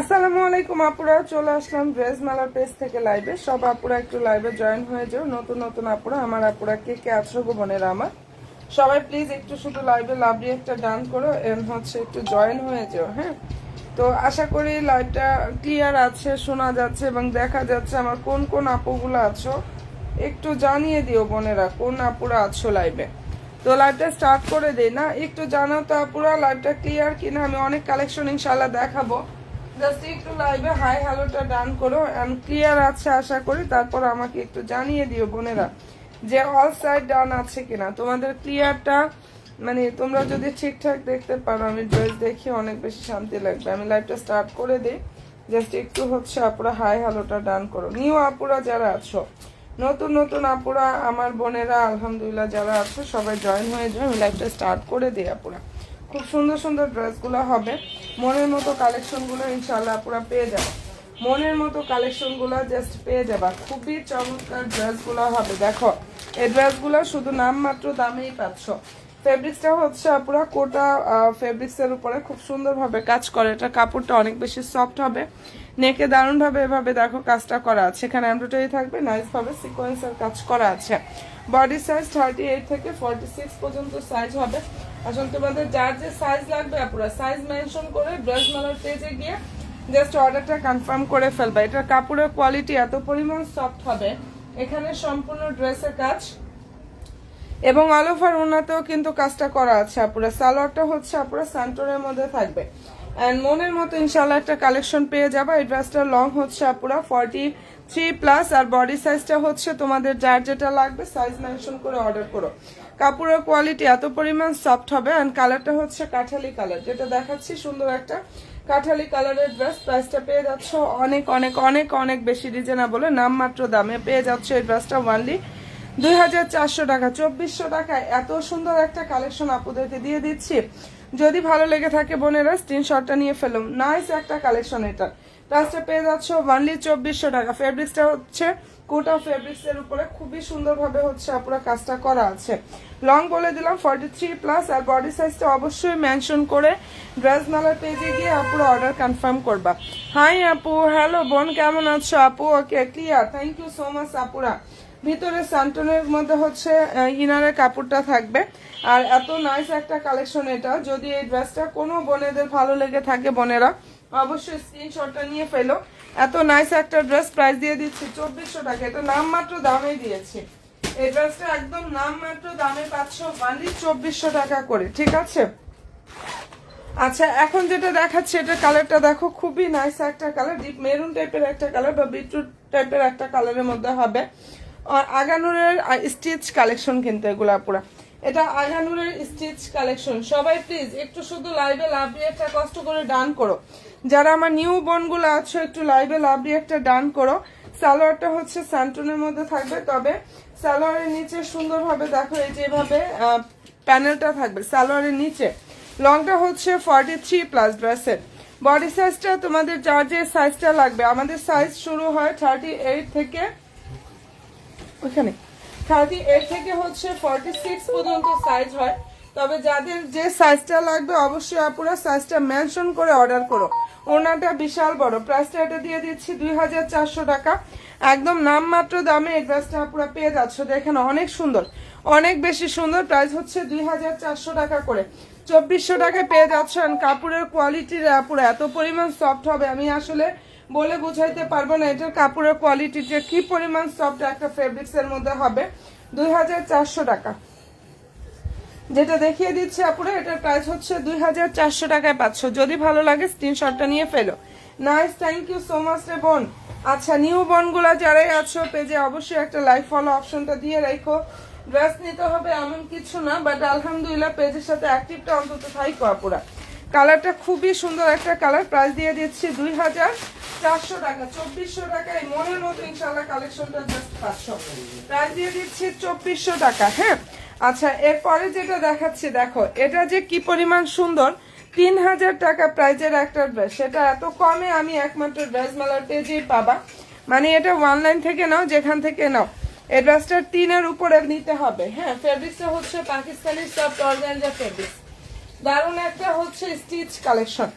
আসসালামু আলাইকুম আপুরা, চলে আসলাম ড্রেস মেলার পেজ থেকে লাইভে। সব আপুরা একটু লাইভে জয়েন হয়ে যাও। নতুন নতুন আপুরা, আমার আপুরা কে কে আছো গো বোনেরা আমার, সবাই প্লিজ একটু শুধু লাইভে লাভ দিয়ে একটা ডান করো এন্ড হচ্ছে একটু জয়েন হয়ে যাও। হ্যাঁ, তো আশা করি লাইভটা ক্লিয়ার আছে, শোনা যাচ্ছে এবং দেখা যাচ্ছে। আমার কোন কোন আপুগুলো আছো একটু জানিয়ে দিও বোনেরা, কোন আপুরা আছো লাইভে। তো লাইভটা স্টার্ট করে দেই না, একটু জানাও তো আপুরা লাইভটা ক্লিয়ার কিনা। আমি অনেক কালেকশন ইনশাল্লাহ দেখাবো, জাস্ট একটু লাইভে হাই হ্যালোটা ডান করো এন্ড ক্লিয়ার আছে আশা করি। তারপর আমাকে একটু জানিয়ে দিও বোনেরা যে অল সাইড ডান আছে কিনা। তোমাদের ক্লিয়ারটা মানে তোমরা যদি ঠিকঠাক দেখতে পারো, আমি ড্রেস দেখি অনেক বেশি শান্তি লাগবে। আমি লাইভটা স্টার্ট করে দিই, জাস্ট একটু হচ্ছে আপুরা হাই হ্যালোটা ডান করো। নিউ আপুরা যারা আছো, নতুন নতুন আপুরা আমার বোনেরা আলহামদুলিল্লাহ যারা আছো সবাই জয়েন হয়ে যাও। আমি লাইভটা স্টার্ট করে দিই আপুরা। খুব সুন্দর সুন্দর ড্রেসগুলো হবে, মনের মতো কালেকশনগুলো ইনশাল্লাহ আপুরা পেয়ে যাবে। মনের মতো কালেকশনগুলো জাস্ট পেয়ে যাবা। খুবই চমৎকার ড্রেসগুলো হবে। দেখো এই ড্রেসগুলো শুধু নামমাত্র দামেই পাচ্ছ। ফেব্রিক্সটা হচ্ছে আপুরা কোটা ফেব্রিক্সের উপরে খুব সুন্দরভাবে কাজ করে। এটা কাপড়টা অনেক বেশি সফট হবে। নেকে দারুণভাবে এভাবে দেখো কাজটা করা আছে। এখানে এমব্রয়ডারি থাকবে, নাইসভাবে সিকোয়েন্সের কাজ করা আছে। বডি সাইজ 38 থেকে 46 পর্যন্ত সাইজ হবে। আসলে তোমাদের যার যে সাইজ লাগবে আপুরা সাইজ মেনশন করে ড্রেস মেলার পেজে গিয়ে জাস্ট অর্ডারটা কনফার্ম করে ফেলবা। এটার কাপড়ের কোয়ালিটি এত পরিমাণ সফট হবে। এখানে সম্পূর্ণ ড্রেসের কাজ এবং অল ওভার ওনাতেও কিন্তু কাজটা করা আছে আপুরা। সালোয়ারটা হচ্ছে আপুরা স্যান্টোরের মধ্যে থাকবে অ্যান্ড মনের মতো ইনশাল্লাহ একটা কালেকশন পেয়ে যাবা। এই ড্রেসটার লং হচ্ছে আপুরা 43+ আর বডি সাইজটা হচ্ছে তোমাদের যার যেটা লাগবে সাইজ মেনশন করে অর্ডার করো। কাপড়ের কোয়ালিটি এত পরিমাণ সফট হবে অ্যান্ড কালারটা হচ্ছে কাঠালি কালার, যেটা দেখাচ্ছি সুন্দর একটা কাঠালি কালারের ড্রেস। প্রাইসটা পেয়ে যাচ্ছ অনেক অনেক অনেক অনেক বেশি রিজনেবল, নামমাত্র দামে পেয়ে যাচ্ছ এই ড্রেসটা ওয়ানলি 2400 টাকা। 2400 টাকায় এত সুন্দর একটা কালেকশন আপুদেরকে দিয়ে দিচ্ছি। যদি ভালো লেগে থাকে বোনেরা স্ক্রিনশটটা নিয়ে ফেলুন। নাইস একটা কালেকশন। এটা প্রাইসটা পেয়ে যাচ্ছ ওয়ানলি 2400 টাকা। ফেব্রিক্সটা হচ্ছে কোটা ফেব্রিক্স এর উপরে খুবই সুন্দরভাবে হচ্ছে আপুরা কাজটা করা আছে। লং বলে দিলাম 43+ আর বডি সাইজটা অবশ্যই মেনশন করে ড্রেস মেলার পেজে গিয়ে আপুরা অর্ডার কনফার্ম করবা। হাই আপু, হ্যালো বোন, কেমন আছো আপু? Okay clear, thank you so much আপুরা। ভিতরে স্যান্টনের মধ্যে হচ্ছে ইনারের কাপড়টা থাকবে আর এত নাইস একটা কালেকশন এটা। যদি এই ড্রেসটা কোনো বোনেদের ভালো লেগে থাকে বোনেরা অবশ্যই স্ক্রিনশটটা নিয়ে ফেলো। এত নাইস একটা ড্রেস প্রাইস দিয়ে দিচ্ছি 2400 টাকা। এটা নামমাত্র দামে দিয়েছি। এই ড্রেসটা একদম নামমাত্র দামে পাচ্ছ অনলি 2400 টাকা করে, ঠিক আছে? আচ্ছা, এখন যেটা দেখাচ্ছে এটা কালারটা দেখো, খুবই নাইস একটা কালার, ডিপ মেরুন টাইপের একটা কালার বা বিটরুট টাইপের একটা কালারের মধ্যে হবে। আর আগানুরের স্টিচ কালেকশন কিন্তু এগুলা পুরা, এটা আগানুরের স্টিচ কালেকশন। সবাই প্লিজ একটু শুধু লাইভে লাভ দিয়ে একটা কষ্ট করে ডান করো। যারা আমার নিউ বোনগুলো আছো একটু লাইভে লাভ দিয়ে একটা ডান করো। সালোয়ারটা হচ্ছে স্যান্টনের মধ্যে থাকবে, তবে সালোয়ারের নিচে সুন্দরভাবে দেখো এই যেভাবে প্যানেলটা থাকবে সালোয়ারের নিচে। লংটা হচ্ছে 43+ ড্রেসের। বডি সাইজটা তোমাদের যার যে সাইজটা লাগবে, আমাদের সাইজ শুরু হয় 38 থেকে, ওইখানে 38 থেকে হচ্ছে 46 পর্যন্ত সাইজ হয়। তবে যাদের যে সাইজটা লাগবে অবশ্যই আপুরা সাইজটা মেনশন করে অর্ডার করো। ওনাটা বিশাল বড়। প্রাইসটা এটা দিয়ে দিচ্ছি 2400 টাকা। একদম নামমাত্র দামে এই ড্রেসটা আপুরা পেয়ে যাচ্ছ। দেখেন অনেক সুন্দর, অনেক বেশি সুন্দর। প্রাইস হচ্ছে 2400 টাকা করে। 2400 টাকায় পেয়ে যাচ্ছ। কাপড়ের কোয়ালিটির আপুরা এত পরিমাণ সফট হবে আমি আসলে বলে বুঝাইতে পারবো না। এটার কাপড়ের কোয়ালিটিটা কি পরিমাণ সফট একটা ফেব্রিক্স এর মধ্যে হবে। 2400 টাকা যেটা দেখিয়ে দিচ্ছে আপুরা, এটার প্রাইস হচ্ছে 2400 টাকায় পাচ্ছ। যদি ভালো লাগে স্ক্রিনশটটা নিয়ে ফেলো। Nice, thank you so much রে বোন। আচ্ছা, নিউ বোনগুলা যারাই আছো পেজে অবশ্যই একটা লাইক ফলো অপশনটা দিয়ে রাখো। ড্রেস নিতে হবে এমন কিছু না, বাট আলহামদুলিল্লাহ পেজের সাথে অ্যাক্টিভটা অন্তত থাইকো আপুরা। কালারটা খুবই সুন্দর একটা কালার। প্রাইস দিয়ে দিচ্ছি 2400 টাকা। 2400 টাকায় মনের মতো ইনশাল্লাহ কালেকশনটা জাস্ট পাচ্ছ। প্রাইস দিয়ে দিচ্ছি 2400 টাকা। হ্যাঁ, আচ্ছা, এরপরে যেটা দেখাচ্ছি দেখো, এটা যে কি পরিমাণ সুন্দর। 3000 টাকা প্রাইজের একটা ড্রেস, সেটা এত কমে আমি একমাত্র ড্রেস মেলার পেজেই পাবা। মানে এটা অনলাইন থেকে নাও, যেখান থেকে নাও, এই ড্রেসটা 3 উপরে নিতে হবে। হ্যাঁ, ফেব্রিক্সটা হচ্ছে পাকিস্তানি সফট অর্গানজা ফেব্রিক্স। দারুণ একটা হচ্ছে স্টিচ কালেকশন।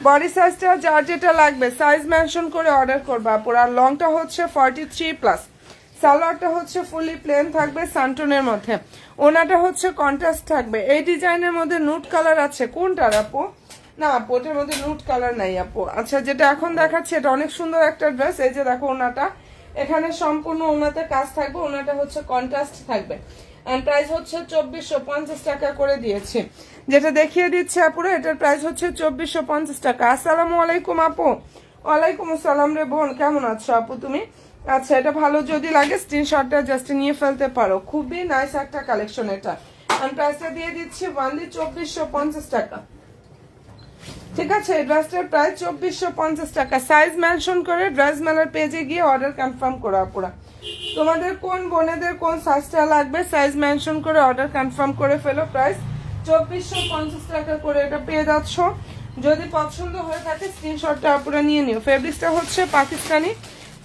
বডি সাইজটা যার যেটা লাগবে সাইজ মেনশন করে অর্ডার করবা আপুরা। আর লংটা হচ্ছে 43+। সালোয়ারটা হচ্ছে ফুলি প্লেন থাকবে সান্টনের মধ্যে। ওনাটা হচ্ছে কন্ট্রাস্ট থাকবে। এই ডিজাইনের মধ্যে নুট কালার আছে কোনটার আপু? না আপু ওটার মধ্যে নুট কালার নাই আপু। আচ্ছা যেটা এখন দেখাচ্ছে এটা অনেক সুন্দর একটা ড্রেস। এই যে দেখো ওনাটা, এখানে সম্পূর্ণ ওনাতে কাজ থাকবে, ওনাটা হচ্ছে কন্ট্রাস্ট থাকবে। এন্ড প্রাইস হচ্ছে 2450 টাকা করে দিয়েছি। যেটা দেখিয়ে দিচ্ছে আপুরা এটার প্রাইস হচ্ছে 2450 টাকা। আসসালামু আলাইকুম আপু। ওয়ালাইকুম আসসালাম রে বোন, কেমন আছো আপু তুমি? আচ্ছা এটা ভালো যদি লাগে স্ক্রিনশটটা জাস্ট নিয়ে ফেলতে পারো। খুবই নাইস একটা কালেকশন এটা। এন্ড প্রাইসটা দিয়ে দিচ্ছি অনলি 2450 টাকা। ঠিক আছে, এই ড্রেসটার প্রাইস 2450 টাকা। সাইজ মেনশন করে ড্রেস মেলার পেজে গিয়ে অর্ডার কনফার্ম করো আপুরা। তোমাদের কোন বোনেদের কোন সাইজটা লাগবে সাইজ মেনশন করে অর্ডার কনফার্ম করে ফেলো। প্রাইস 2450 টাকা করে এটা পেয়ে যাচ্ছ। যদি পছন্দ হয়ে থাকে স্ক্রিনশটটা আপুরা নিয়ে নিও। ফেব্রিক্সটা হচ্ছে পাকিস্তানি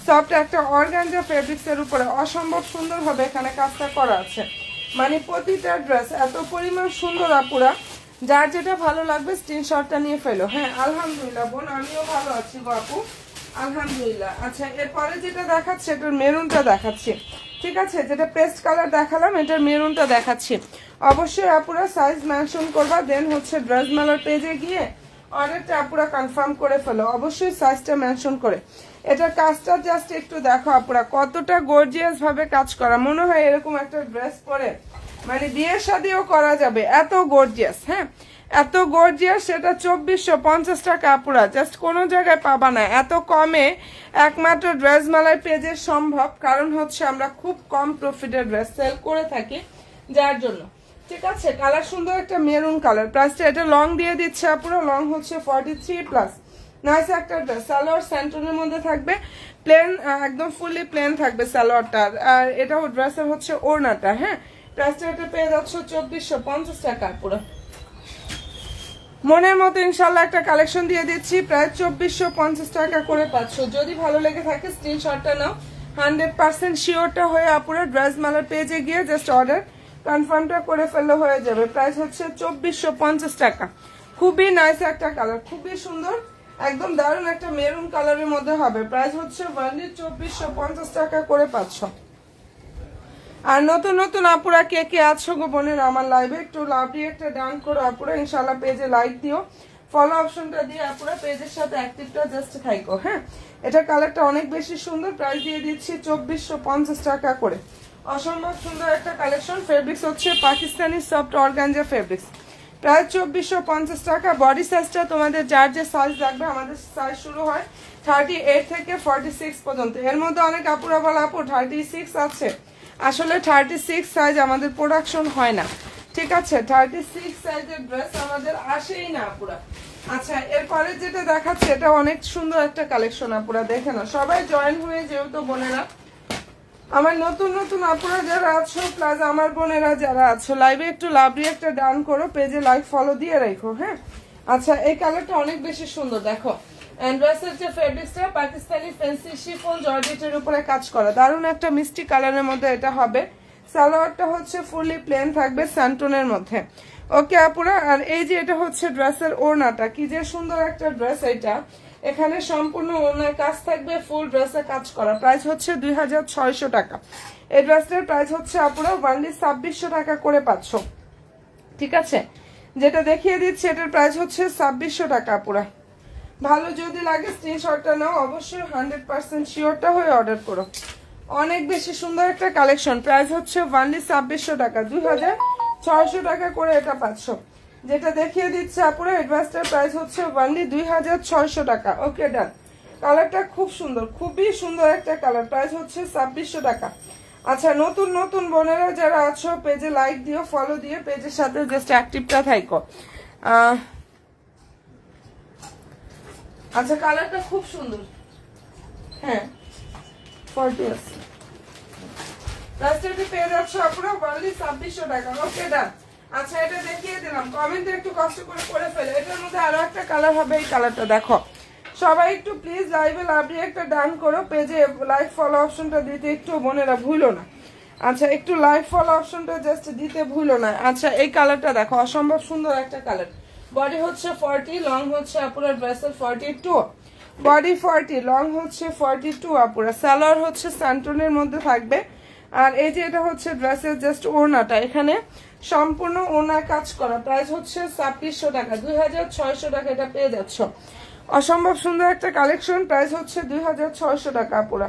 সফট একটা অর্গানজা ফেব্রিক্সের উপরে অসম্ভব সুন্দর হবে এখানে কাজটা করা আছে। মানে প্রতিটা ড্রেস এত পরিমাণ সুন্দর আপুরা, যার যেটা ভালো লাগবে স্ক্রিনশটটা নিয়ে ফেলো। হ্যাঁ আলহামদুলিল্লাহ বোন, আমিও ভালো আছি গো আপু, আলহামদুলিল্লাহ। আচ্ছা এরপরে যেটা দেখাচ্ছে এটার মেরুনটা দেখাচ্ছি। ঠিক আছে, যেটা পেস্ট কালার দেখালাম এটার মেরুনটা দেখাচ্ছি। অবশ্যই আপুরা সাইজ মেনশন করবা, দেন হচ্ছে ড্রেস মেলার পেজে গিয়ে অর্ডারটা আপুরা কনফার্ম করে ফেলো, অবশ্যই সাইজটা মেনশন করে। এটার কাজটা জাস্ট একটু দেখো আপুরা কতটা গর্জিয়াস ভাবে কাজ করা। মনে হয় এরকম একটা ড্রেস পরে মানে বিয়ে শাদিও করা যাবে, এত গর্জিয়াস। হ্যাঁ এত গর্জিয়াস, সেটা 2450 টাকা আপুরা। জাস্ট কোনো জায়গায় পাবা না এত কমে, একমাত্র ড্রেস মেলার পেজে সম্ভব। কারণ হচ্ছে আমরা খুব কম প্রফিটের ড্রেস সেল করে থাকি যার জন্য। ঠিক আছে, কালার সুন্দর একটা মেরুন কালার। প্রাইসটা এটা লং দিয়ে দিচ্ছে আপুরা, লং হচ্ছে 43+। নাইস একটা ড্রেস। সালোয়ার স্যান্টনের মধ্যে থাকবে, প্লেন একদম ফুলি প্লেন থাকবে সালোয়ারটা। আর এটাও ড্রেসের হচ্ছে ওড়নাটা। হ্যাঁ প্রাইসটা এটা পেয়ে যাচ্ছে 2450 টাকা পুরো। মনের মতো ইনশাল্লাহ একটা কালেকশন দিয়ে দিচ্ছি, প্রায় 2450 টাকা করে পাচ্ছ। যদি ভালো লেগে থাকে স্ক্রিনশটটা নাও। 100% শিওরটা হয়ে আপুরা ড্রেস মেলার পেজে গিয়ে জাস্ট অর্ডার কনফার্মটা করে ফেললে হয়ে যাবে। প্রাইস হচ্ছে 2450 টাকা। খুবই নাইস একটা কালার, খুবই সুন্দর, একদম দারুণ একটা মেরুন কালারের মধ্যে হবে। প্রাইস হচ্ছে অনলি 2450 টাকা করে পাচ্ছ। আর নতুন নতুন আপুরা কে কে আছো গো বোনের আমার লাইভে, একটু লাভ দিয়ে একটা ডান করো আপুরা। ইনশাল্লাহ পেজে লাইক দিও, ফলো অপশনটা দিয়ে আপুরা পেজের সাথে অ্যাক্টিভটা জাস্ট থাইকো। হ্যাঁ এটা কালারটা অনেক বেশি সুন্দর। প্রাইস দিয়ে দিচ্ছি 2450 টাকা করে। অসম্ভব সুন্দর একটা কালেকশন। ফেব্রিক্স হচ্ছে পাকিস্তানি সফট অর্গানজা ফেব্রিক্স। প্রায় 2450 টাকা। বডি সাইজটা তোমাদের যার যে সাইজ লাগবে, আমাদের সাইজ শুরু হয় 38 থেকে 46 পর্যন্ত। এর মধ্যে অনেক আপুরা বলে আপু 36 আছে, আসলে 36 সাইজ আমাদের প্রোডাকশন হয় না। ঠিক আছে, 36 সাইজের ড্রেস আমাদের আসেই না আপুরা। আচ্ছা এরপরে যেটা দেখাচ্ছে এটা অনেক সুন্দর একটা কালেকশন আপুরা, দেখে না সবাই জয়েন হয়ে যেহেতু বোনেরা, আমার নতুন নতুন আপুরা যারা আছো প্লাস আমার বোনেরা যারা আছো লাইভে একটু লাভ দিয়ে একটা ডান করো, পেজে লাইক ফলো দিয়ে রাখো। হ্যাঁ আচ্ছা এই কালারটা অনেক বেশি সুন্দর। দেখো ড্রেসের যে ফেব্রিক্সটা পাকিস্তানি ফ্যান্সি শিফন জর্জেটের উপরে কাজ করা, দারুণ একটা মিষ্টি কালারের মধ্যে এটা হবে। সালোয়ারটা হচ্ছে ফুলি প্লেন থাকবে স্যান্টনের মধ্যে। ওকে আপুরা, আর এই যে এটা হচ্ছে ড্রেসের ওড়নাটা, কি যে সুন্দর একটা ড্রেস এটা। এখানে সম্পূর্ণ ওড়নার কাজ থাকবে, ফুল ড্রেসে কাজ করা। প্রাইস হচ্ছে 2600 টাকা। এই ড্রেসটার প্রাইস হচ্ছে আপুরা অনলি 2600 টাকা করে পাচ্ছ। ঠিক আছে, যেটা দেখিয়ে দিচ্ছি এটার প্রাইস হচ্ছে 2600 টাকা আপুরা। ভালো যদি লাগে স্ক্রিনশটটা নাও, অবশ্যই 100% শিওরটা হয়ে অর্ডার করো। অনেক বেশি সুন্দর একটা কালেকশন। প্রাইস হচ্ছে অনলি 2600 টাকা, 2600 টাকা করে এটা পাচ্ছ। যেটা দেখিয়ে দিচ্ছে আপুরা অ্যাডভান্সটার প্রাইস হচ্ছে অনলি 2600 টাকা। ওকে ডান। কালারটা খুব সুন্দর, খুবই সুন্দর একটা কালার। প্রাইস হচ্ছে 2600 টাকা। আচ্ছা নতুন নতুন বোনেরা যারা আছো পেজে লাইক দিও, ফলো দিয়ে পেজের সাথে জাস্ট অ্যাক্টিভটা থাইকো। আচ্ছা কালারটা খুব সুন্দর। হ্যাঁ 40 লাস্টে পেয়ে যাচ্ছ আপুরা অনলি 2600 টাকা। ওকে ডান। আচ্ছা এটা দেখিয়ে দিলাম, কমেন্টে একটু কষ্ট করে পড়ে ফেলে। এটার মধ্যে আরো একটা কালার হবে, এই কালারটা দেখো। সবাই একটু প্লিজ লাইভে লাভ দিয়ে একটা ডান করো, পেজে লাইক ফলো অপশনটা দিতে একটু বোনেরা ভুলো না। আচ্ছা একটু লাইক ফলো অপশনটা জাস্ট দিতে ভুলো না। আচ্ছা এই কালারটা দেখো, অসম্ভব সুন্দর একটা কালার, বডি হচ্ছে 40, লং হচ্ছে আপুরা ড্রেসের 42, বডি 40, লং হচ্ছে 42 আপুরা। সালোয়ার হচ্ছে স্যান্টনের মধ্যে থাকবে। আর এই যে এটা হচ্ছে ড্রেসের জাস্ট ওড়নাটা, এখানে সম্পূর্ণ ওড়না কাজ করা। প্রাইস হচ্ছে 2600 টাকা, 2600 টাকা এটা পেয়ে যাচ্ছ। অসম্ভব সুন্দর একটা কালেকশন, প্রাইস হচ্ছে 2600 টাকা আপুরা।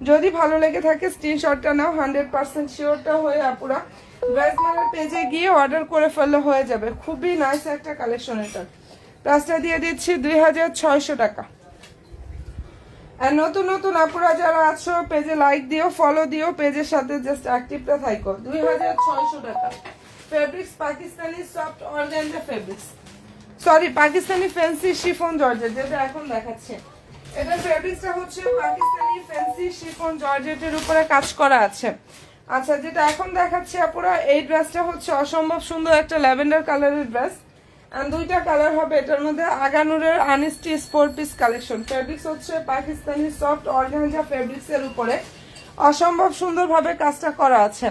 যদি ভালো লেগে থাকে স্ক্রিনশটটা নাও, 100% শিওরটা হয়ে আপুরা ড্রেসমেলার পেজে গিয়ে অর্ডার করে ফেললে হয়ে যাবে। খুবই নাইস একটা কালেকশন এটা। প্রাইসটা দিয়ে দিচ্ছি 2600 টাকা। আর নতুন নতুন আপুরা যারা আছো পেজে লাইক দিও, ফলো দিও, পেজের সাথে জাস্ট অ্যাক্টিভটা থাকো। 2600 টাকা। Fabrics Pakistani soft organza fabrics, sorry Pakistani fancy chiffon georgette, যেটা এখন দেখাচ্ছে। এটা ফেব্রিক্সটা হচ্ছে পাকিস্তানি ফ্যান্সি শিফন জর্জেটের উপরে কাজ করা আছে। আচ্ছা, যেটা এখন দেখাচ্ছে আপুরা, এই ড্রেসটা হচ্ছে অসম্ভব সুন্দর একটা ল্যাভেন্ডার কালারের ড্রেস। এন্ড দুইটা কালার হবে এটার মধ্যে। আগানুরের আনিস্টি 4 পিস কালেকশন। ফেব্রিক্স হচ্ছে পাকিস্তানি সফট অর্গানজা ফেব্রিক্স এর উপরে অসম্ভব সুন্দরভাবে কাজটা করা আছে।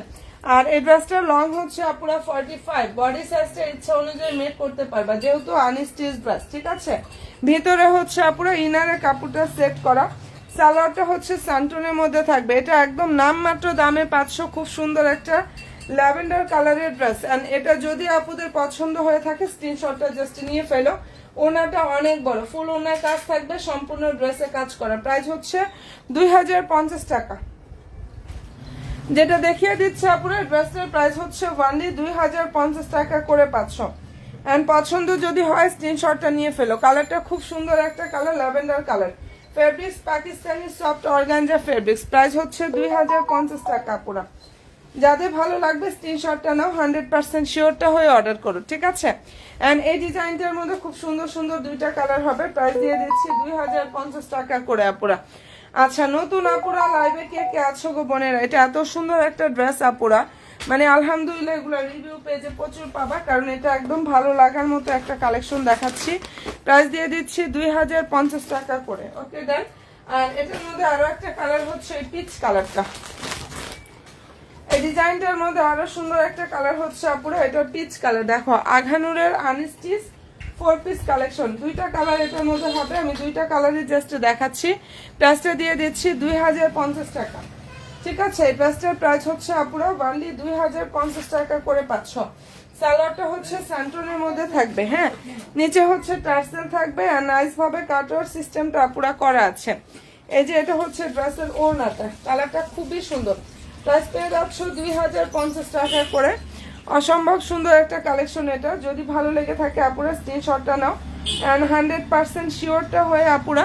আর এই ড্রেসটার লং হচ্ছে আপুরা 45, বডি সাইজটা ইচ্ছা অনুযায়ী মেক করতে পারবা, যেহেতু আনস্টিচ ড্রেস, ঠিক আছে। ভিতরে হচ্ছে আপুরা ইনারের কাপড়টা সেট করা। সালোয়ারটা হচ্ছে স্যান্টনের মধ্যে থাকবে। এটা একদম নামমাত্র দামে 500, খুব সুন্দর একটা ল্যাভেন্ডার কালারের ড্রেস। এন্ড এটা যদি আপুদের পছন্দ হয়ে থাকে স্ক্রিনশটটা জাস্ট নিয়ে ফেলো। ওনাটা অনেক বড়, ফুল ওনার কাজ থাকবে, সম্পূর্ণ ড্রেসে কাজ করা। প্রাইস হচ্ছে 2050 টাকা। যেটা দেখিয়ে দিচ্ছে আপুরা, ড্রেসটার প্রাইস হচ্ছে ওনলি 2050 টাকা করে 500। এন্ড পছন্দ যদি হয় স্ক্রিনশটটা নিয়ে ফেলো। কালারটা খুব সুন্দর একটা colour, lavender colour. Fabrics Pakistani soft organza fabrics, price হচ্ছে 2050 টাকা আপুরা। যাদের ভালো লাগবে স্ক্রিনশটটা নাও, 100% শিওরটা হয়ে অর্ডার করো, ঠিক আছে। এন্ড এই ডিজাইনটার মধ্যে খুব সুন্দর সুন্দর দুইটা কালার হবে। প্রাইস দিয়ে দিচ্ছি 2050 টাকা করে আপুরা। আচ্ছা, নতুন আপুরা লাইভে কে কে আছো গো বোনেরা? এটা এত সুন্দর একটা ড্রেস আপুরা, মানে আলহামদুলিল্লাহ এগুলো রিভিউ পেজে প্রচুর পাবা, কারণ এটা একদম ভালো লাগার মতো একটা কালেকশন দেখাচ্ছি। প্রাইস দিয়ে দিচ্ছি 2050 টাকা করে। ওকে দেন। আর এটার মধ্যে আরো একটা কালার হচ্ছে পিচ কালারটা। এই ডিজাইনটার মধ্যে আরো সুন্দর একটা কালার হচ্ছে আপুরা, এটা পিচ কালার। দেখো আঘানুরের আনস্টিচ 4 পিস কালেকশন, দুইটা কালার এটার মধ্যে হবে। আমি দুইটা কালারই জাস্ট দেখাচ্ছি। প্রাইসটা দিয়ে দিচ্ছি 2050 টাকা, ঠিক আছে। এই ড্রেসটার প্রাইস হচ্ছে আপুরা ওনলি 2050 টাকা করে 500। সালোয়ারটা হচ্ছে স্যান্টনের মধ্যে থাকবে, হ্যাঁ। নিচে হচ্ছে টার্সেল থাকবে আর নাইস ভাবে কাটওয়ার সিস্টেমটা আপুরা করা আছে। এই যে এটা হচ্ছে ড্রেসের ওড়নাটা, কালারটা খুবই সুন্দর। প্রাইস পেয়ে যাচ্ছ 2050 টাকা করে। অসম্ভব সুন্দর একটা কালেকশন এটা। যদি ভালো লেগে থাকে আপুরা স্ক্রিনশটটা নাও। অ্যান্ড 100% শিওরটা হয়ে আপুরা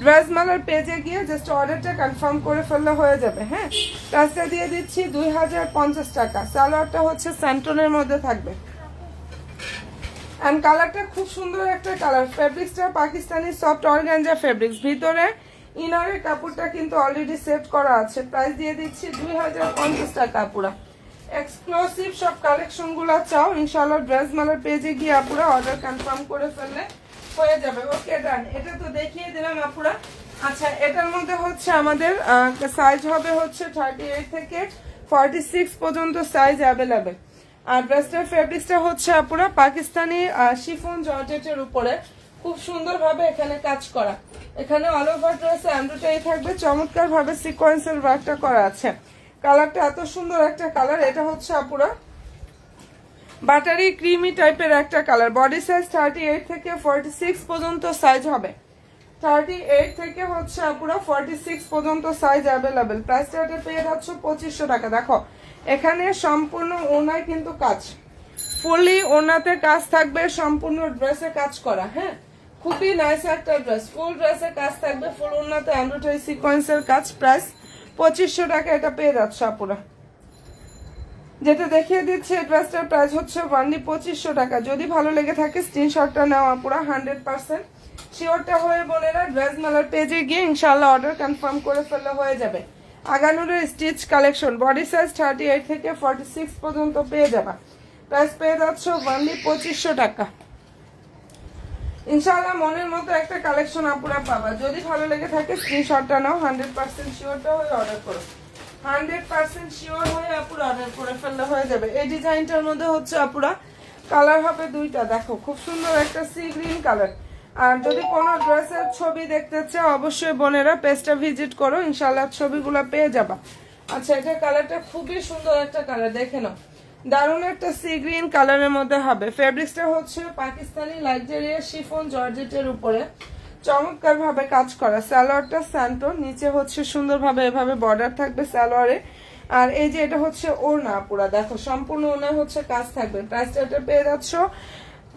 ড্রেসমেলার পেজে গিয়ে জাস্ট অর্ডারটা কনফার্ম করে ফেললে হয়ে যাবে, হ্যাঁ। প্রাইসটা দিয়ে দিচ্ছি 2050 টাকা। সালোয়ারটা হচ্ছে স্যান্টনের মধ্যে থাকবে। অ্যান্ড কালারটা খুব সুন্দর একটা কালার। ফেব্রিক্সটা পাকিস্তানি সফট অর্গানজা ফেব্রিক্স। ভিতরে ইনারের কাপড়টা কিন্তু অলরেডি সেট করা আছে। প্রাইস দিয়ে দিচ্ছি 2050 টাকা আপুরা। এক্সক্লুসিভ সব কালেকশন গুলা চাও ইনশাআল্লাহ ড্রেসমেলার পেজে গিয়ে আপুরা অর্ডার কনফার্ম করে ফেললে হয়ে যাবে। ওকে ডান। এটা তো দেখিয়ে দিলাম আপুরা। আচ্ছা, এটার মধ্যে হচ্ছে আমাদের সাইজ হবে হচ্ছে 38 থেকে 46 পর্যন্ত সাইজ অ্যাভেলেবেল। আর ড্রেসটার ফেব্রিক্সটা হচ্ছে আপুরা পাকিস্তানি শিফন জর্জেটের উপরে খুব সুন্দরভাবে এখানে কাজ করা। এখানে অল ওভার ড্রেসে এমব্রয়ডারি থাকবে, চমৎকার ভাবে সিকোয়েন্সের ওয়ার্কটা করা আছে। কালারটা এত সুন্দর একটা কালার। এটা হচ্ছে আপুরা বাটারি ক্রিমি টাইপের একটা কালার। বডি সাইজ 38 থেকে 46 পর্যন্ত সাইজ হবে। 38 থেকে হচ্ছে আপুরা 46 পর্যন্ত সাইজ অ্যাভেলেবেল। প্রাইসটা এটা পেয়ে যাচ্ছ 2500 টাকা। দেখো এখানে সম্পূর্ণ ওনায় কিন্তু কাজ, ফুলি ওনাতে কাজ থাকবে, সম্পূর্ণ ড্রেসে কাজ করা, হ্যাঁ। খুবই নাইস একটা ড্রেস, ফুল ড্রেসে কাজ থাকবে, ফুল ওনাতে এমব্রয়ডারি সিকোয়েন্সের কাজ। প্রাইস 2500 টাকা এটা পেয়ে যাচ্ছে আপুরা। যেটা দেখিয়ে দিচ্ছে ড্রেসটার প্রাইস হচ্ছে ওনলি 2500 টাকা। যদি ভালো লেগে থাকে স্ক্রিনশটটা নাও আপুরা, 100% শিওরটা হয়ে বোনেরা ড্রেসমেলার পেজে গিয়ে ইনশাআল্লাহ অর্ডার কনফার্ম করে ফেললে হয়ে যাবে। আগানুরের স্টিচ কালেকশন, বডি সাইজ 38 থেকে 46 পর্যন্ত পেয়ে যাবা। প্রাইস পেয়ে যাচ্ছ ওনলি 2500 টাকা। ইনশাআল্লাহ মনের মতো একটা কালেকশন আপুরা পাবা। যদি ভালো লেগে থাকে স্ক্রিনশটটা নাও, 100% শিওরটা হয়ে অর্ডার করো। 100% শিওর হয়ে আপুরা অর্ডার করে ফেললে হয়ে যাবে। এই ডিজাইনটার মধ্যে হচ্ছে আপুরা কালার হবে দুইটা, দেখো খুব সুন্দর একটা সি গ্রিন কালার। আর যদি কোনো ড্রেসের ছবি দেখতে চাও অবশ্যই বোনেরা পেজটা ভিজিট করো, ইনশাল্লাহ ছবিগুলো পেয়ে যাবা। আচ্ছা, এটা কালারটা খুবই সুন্দর একটা কালার, দেখে নাও, দারুণ একটা সি গ্রিন কালারের মধ্যে হবে। ফেব্রিক্সটা হচ্ছে পাকিস্তানি লাক্সারিয়াস শিফন জর্জেটের উপরে চমৎকার ভাবে কাজ করা। সালোয়ারটা স্যান্টো, নিচে হচ্ছে সুন্দরভাবে এভাবে বর্ডার থাকবে সালোয়ারে। আর এই যে এটা হচ্ছে ওড়না, পুরা দেখো সম্পূর্ণ ওড়না হচ্ছে কাজ থাকবে। প্রাইসটা এটা পেয়ে যাচ্ছ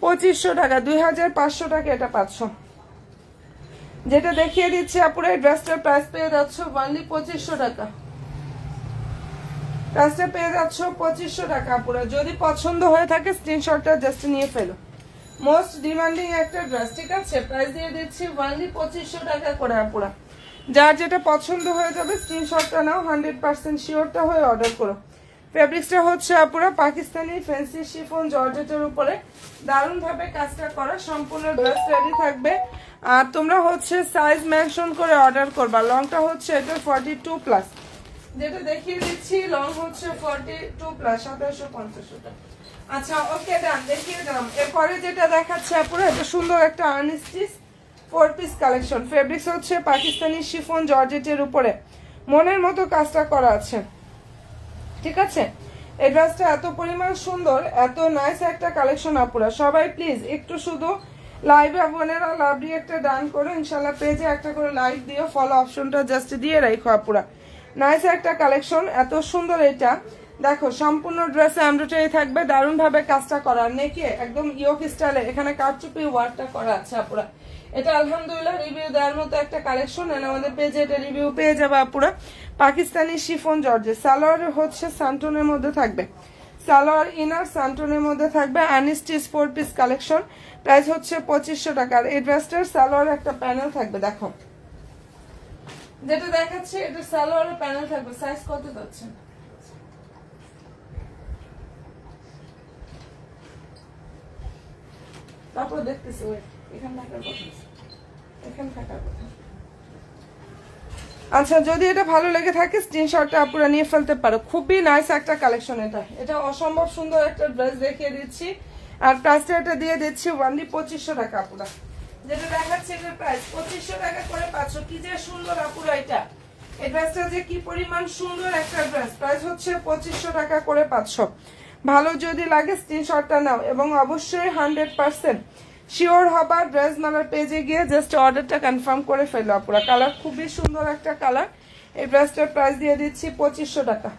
2500 টাকা, 2500 টাকা এটা পাচ্ছ। যেটা দেখিয়ে দিচ্ছি আপুরা, এই ড্রেসটার প্রাইস পেয়ে যাচ্ছ অনলি 2500 টাকা। প্রাইসটা পেয়ে যাচ্ছ 2500 টাকা আপুরা। যদি পছন্দ হয়ে থাকে স্ক্রিনশটটা জাস্ট নিয়ে ফেলো। মোস্ট ডিমান্ডিং একটা ড্রেস, ঠিক আছে? প্রাইস দিয়ে দিচ্ছি অনলি 2500 টাকা করে আপুরা। যার যেটা পছন্দ হয়ে যাবে স্ক্রিনশটটা নাও, 100% শিওরটা হয়ে অর্ডার করো। ফেব্রিক্সটা হচ্ছে আপুরা পাকিস্তানি ফ্যান্সি শিফন জর্জেটের উপরে দারুণ ভাবে কাজটা করা। সম্পূর্ণ ড্রেস রেডি থাকবে। আর তোমরা হচ্ছে সাইজ মেনশন করে অর্ডার করবা। লংটা হচ্ছে এটা 42+, যেটা দেখিয়ে দিচ্ছি লং হচ্ছে 42+, 2750 টাকা। আচ্ছা ওকে ডান, দেখিয়ে দিলাম। এরপরে যেটা দেখাচ্ছে আপুরা, এটা সুন্দর একটা আনস্টিচ 4 পিস কালেকশন। ফেব্রিক্স হচ্ছে পাকিস্তানি শিফন জর্জেটের উপরে মনের মতো কাজটা করা আছে, ঠিক আছে? এই ড্রেসটা এত পরিমাণ সুন্দর, এত নাইস একটা কালেকশন আপুরা। সবাই প্লিজ একটু শুধু লাইভে বোনেরা লাভলি একটা ডান করো, ইনশাল্লাহ পেজে একটা করে লাইক দিও, ফলো অপশনটা জাস্ট দিয়ে রাখো আপুরা। নাইস একটা কালেকশন, এত সুন্দর এটা। দেখো সম্পূর্ণ ড্রেসে এমব্রয়ডারি থাকবে, দারুণ ভাবে কাজটা করা। নেকে একদম ইয়োক স্টাইলে এখানে কারচুপি ওয়ার্কটা করা আছে আপুরা। এটা আলহামদুলিল্লাহ রিভিউ দেওয়ার মতো একটা কালেকশন। এন্ড আমাদের পেজে এটা রিভিউ পেয়ে যাবে আপুরা। পাকিস্তানি শিফন জর্জেট, সালোয়ার হচ্ছে সান্টনের মধ্যে থাকবে, সালোয়ার ইনার সান্টনের মধ্যে থাকবে। আনস্টিচ 4 পিস কালেকশন, প্রাইস হচ্ছে 2500 টাকা। এই ড্রেসটার সালোয়ার একটা প্যানেল থাকবে, দেখো যেটা দেখাচ্ছে এটা সালোয়ারের প্যানেল থাকবে। সাইজ কত যাচ্ছে? তারপর দেখতেছি, এখানে থাকার কথা, এখানে থাকার কথা। আচ্ছা, যদি এটা ভালো লেগে থাকে স্ক্রিনশটটা আপুরা নিয়ে ফেলতে পারো। খুবই নাইস একটা কালেকশন এটা। এটা অসম্ভব সুন্দর একটা ড্রেস দেখিয়ে দিচ্ছি। আর প্রাইসটা এটা দিয়ে দিচ্ছি অনলি 2500 টাকা আপুরা। যেটা দেখাচ্ছে এটার প্রাইস 2500 টাকা করে পাচ্ছ। কি যে সুন্দর আপুরা এটা, এই ড্রেসটা যে কি পরিমাণ সুন্দর একটা ড্রেস। প্রাইস হচ্ছে 2500 টাকা করে পাচ্ছ। ভালো যদি লাগে স্ক্রিনশটটা নাও এবং অবশ্যই 100% শিওর হবা ড্রেস মেলার পেজে গিয়ে জাস্ট অর্ডারটা কনফার্ম করে ফেলো আপুরা। কালার খুবই সুন্দর একটা কালার। এই ড্রেসটার প্রাইস দিয়ে দিচ্ছি 2500 টাকা।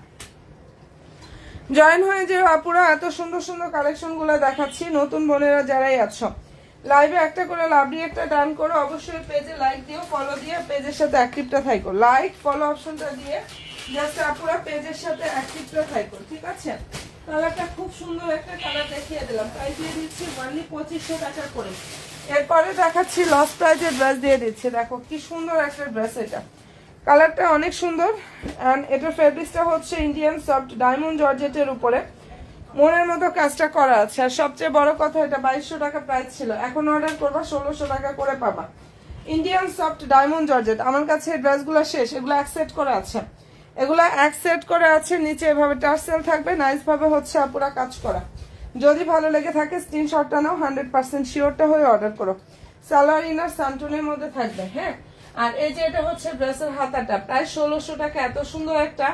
জয়েন হয়ে যে আপুরা, এত সুন্দর সুন্দর কালেকশন গুলো দেখাচ্ছি। নতুন বোনেরা যারাই আছো লাইভে একটা করে লাভলি একটা ডান করো, অবশ্যই পেজে লাইক দিও, ফলো দিয়ে পেজের সাথে অ্যাক্টিভটা থাকো। লাইক ফলো অপশনটা দিয়ে জাস্ট আপুরা পেজের সাথে অ্যাক্টিভটা থাকো, ঠিক আছে? কালারটা খুব সুন্দর একটা কালার দেখিয়ে দিলাম। প্রাইস দিয়ে দিচ্ছি অনলি 2500 টাকা করে। এরপরে দেখাচ্ছি লস প্রাইজের ড্রেস দিয়ে দিচ্ছি। দেখো কি সুন্দর একটা ড্রেস, এটা কালারটা অনেক সুন্দর। অ্যান্ড এটার ফেব্রিক্সটা হচ্ছে ইন্ডিয়ান সফট ডায়মন্ড জর্জেটের উপরে মনের মতো কাজটা করা আছে। আর সবচেয়ে বড় কথা, এটা 2200 টাকা প্রাইস ছিল, এখন অর্ডার করবা 1600 টাকা করে পাবা। Indian soft diamond georgette. আমার কাছে এই ড্রেসগুলো শেষ, এগুলো অ্যাকসেপ্ট করা আছে, এগুলা অ্যাকসেপ্ট করে আছে। নিচে এভাবে টার্সেল থাকবে, নাইস ভাবে হচ্ছে পুরা কাজ করা। যদি ভালো লেগে থাকে স্ক্রিনশটটা নাও, 100% শিওরটা হয়ে অর্ডার করো। সালোয়ার ইনার সান্টনের মধ্যে থাকবে, হ্যাঁ। আর এই যে এটা হচ্ছে ড্রেসের হাতাটা, প্রায় 1600 টাকা। এত সুন্দর একটা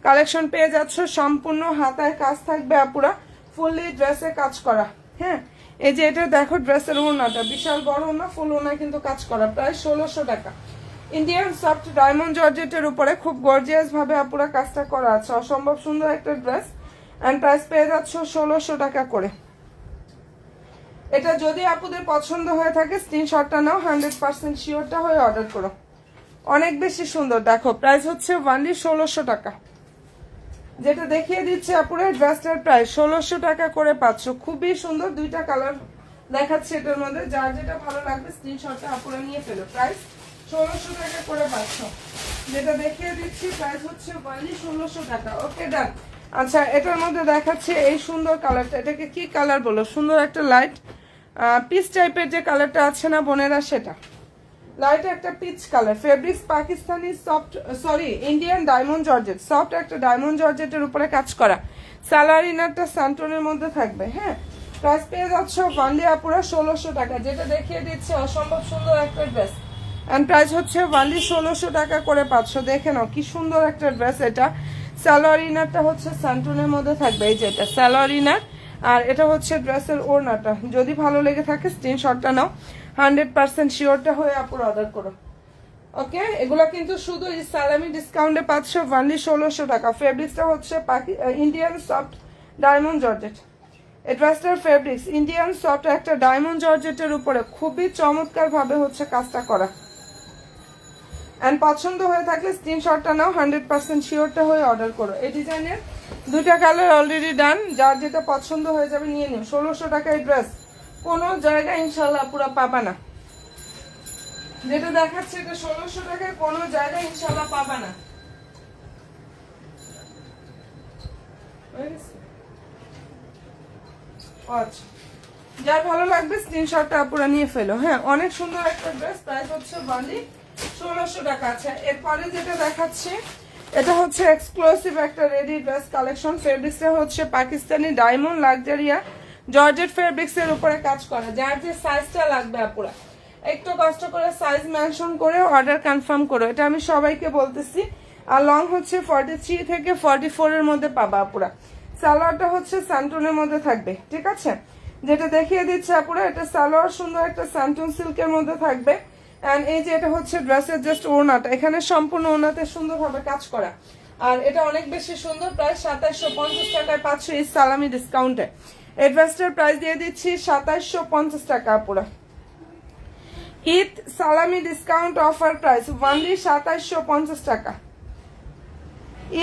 কালেকশন পেয়ে যাচ্ছ। সম্পূর্ণ হাতায় কাজ থাকবে আপুরা, ফুললি ড্রেসে কাজ করা, হ্যাঁ। এই যে এটা দেখো ড্রেসের ওড়নাটা বিশাল বড় ওড়না, ফুল ওড়না কিন্তু কাজ করা, প্রায় 1600 টাকা। ইন্ডিয়ান সফট ডায়মন্ড জর্জেটের উপরে খুব গর্জিয়াস ভাবে আপুরা কাজটা করা আছে। অসম্ভব সুন্দর একটা ড্রেস। এন্ড প্রাইস পেয়ে যাচ্ছ 1600 টাকা করে। এটা যদি আপুদের পছন্দ হয়ে থাকে স্ক্রিনশটটা নাও, 100% শিওরটা হয়ে অর্ডার করো। অনেক বেশি সুন্দর, দেখো প্রাইস হচ্ছে অনলি 1600 টাকা। যেটা দেখিয়ে দিচ্ছে আপুরা, ড্রেসটার প্রাইস 1600 টাকা করে পাচ্ছ। খুবই সুন্দর, দুইটা কালার দেখাচ্ছে এটার মধ্যে। যার যেটা ভালো লাগবে স্ক্রিনশটটা আপুরা নিয়ে ফেলো। প্রাইস 1600 টাকা করে পাচ্ছ। যেটা দেখিয়ে দিচ্ছি প্রাইস হচ্ছে অনলি 1600 টাকা। ওকে ডান। আচ্ছা, এটার মধ্যে দেখাচ্ছে এই সুন্দর কালারটা, এটাকে কি কালার বলো? সুন্দর একটা লাইট পিচ টাইপের যে কালারটা আছে না বোনেরা, সেটা লাইট একটা peach colour. Fabrics Pakistani soft, sorry Indian diamond georgette, soft একটা ডায়মন্ড জর্জেটের উপরে কাজ করা। সালোয়ার ইনারটা সান্টনের মধ্যে থাকবে, হ্যাঁ। প্রাইস পেয়ে যাচ্ছ ওয়ানলি আপুরা 1600 টাকা, যেটা দেখিয়ে দিচ্ছে অসম্ভব সুন্দর একটা ড্রেস। এন্ড প্রাইস হচ্ছে ওয়ানলি 1600 টাকা করে পাচ্ছ। দেখে নাও কি সুন্দর একটা ড্রেস। এটা সালোয়ার ইনারটা হচ্ছে স্যান্টনের মধ্যে থাকবে, এই যে এটা সালোয়ার ইনার, আর এটা হচ্ছে ড্রেসের ওড়নাটা। যদি ভালো লেগে থাকে স্ক্রিনশটটা নাও, 100% শিওরটা হয়ে আপুর অর্ডার করো। ওকে, এগুলো কিন্তু শুধু এই সালামি ডিসকাউন্টে পাচ্ছ ওয়ানলি 1600 টাকা। ফেব্রিক্সটা হচ্ছে ইন্ডিয়ান সফট ডায়মন্ড জর্জেট। এই ড্রেসটার ফেব্রিক্স ইন্ডিয়ান সফট একটা ডায়মন্ড জর্জেটের উপরে খুবই চমৎকার ভাবে হচ্ছে কাজটা করা। এন্ড পছন্দ হয়ে থাকলে স্ক্রিনশটটা নাও, 100% শিওরটা হয়ে অর্ডার করো। এই ডিজাইনের দুইটা কালার অলরেডি ডান, যার যেটা পছন্দ হয়ে যাবে নিয়ে নিও। 1600 টাকায় ড্রেস কোনো জায়গায় ইনশাল্লাহ পুরো পাবা না। যেটা দেখাচ্ছে এটা 1600 টাকায় কোনো জায়গায় ইনশাল্লাহ পাবা না। আচ্ছা, যার ভালো লাগবে স্ক্রিনশটটা আপুরা নিয়ে ফেলো। হ্যাঁ, অনেক সুন্দর একটা ড্রেস, প্রাইস হচ্ছে ওয়ানলি 1600 টাকা। আচ্ছা, এরপরে যেটা দেখাচ্ছি এটা হচ্ছে এক্সক্লুসিভ একটা রেডি ড্রেস কালেকশন। ফেব্রিক্সটা হচ্ছে পাকিস্তানি ডায়মন্ড লাক্সারিয়া জর্জেট ফেব্রিক্সের উপরে কাজ করা। যার যে সাইজটা লাগবে আপুরা একটু কষ্ট করে সাইজ মেনশন করে অর্ডার কনফার্ম করো, এটা আমি সবাইকে বলতেছি। আর লং হচ্ছে 43 থেকে 44 এর মধ্যে পাবা আপুরা। সালোয়ারটা হচ্ছে স্যান্টনের মধ্যে থাকবে, ঠিক আছে? যেটা দেখিয়ে দিচ্ছে আপুরা, এটা সালোয়ার সুন্দর একটা স্যান্টন সিল্কের মধ্যে থাকবে। এন্ড এই যে এটা হচ্ছে ড্রেসের জাস্ট ওড়নাটা, এখানে সম্পূর্ণ ওড়নাতে সুন্দরভাবে কাজ করা। আর এটা অনেক বেশি সুন্দর, প্রায় 2750 টাকায় পাচ্ছ এই সালামি ডিসকাউন্টে। এই ড্রেসটার প্রাইস দিয়ে দিচ্ছি 2750 টাকা আপুরা। ঈদ সালামি ডিসকাউন্ট অফার প্রাইস ওয়ানলি 2750 টাকা।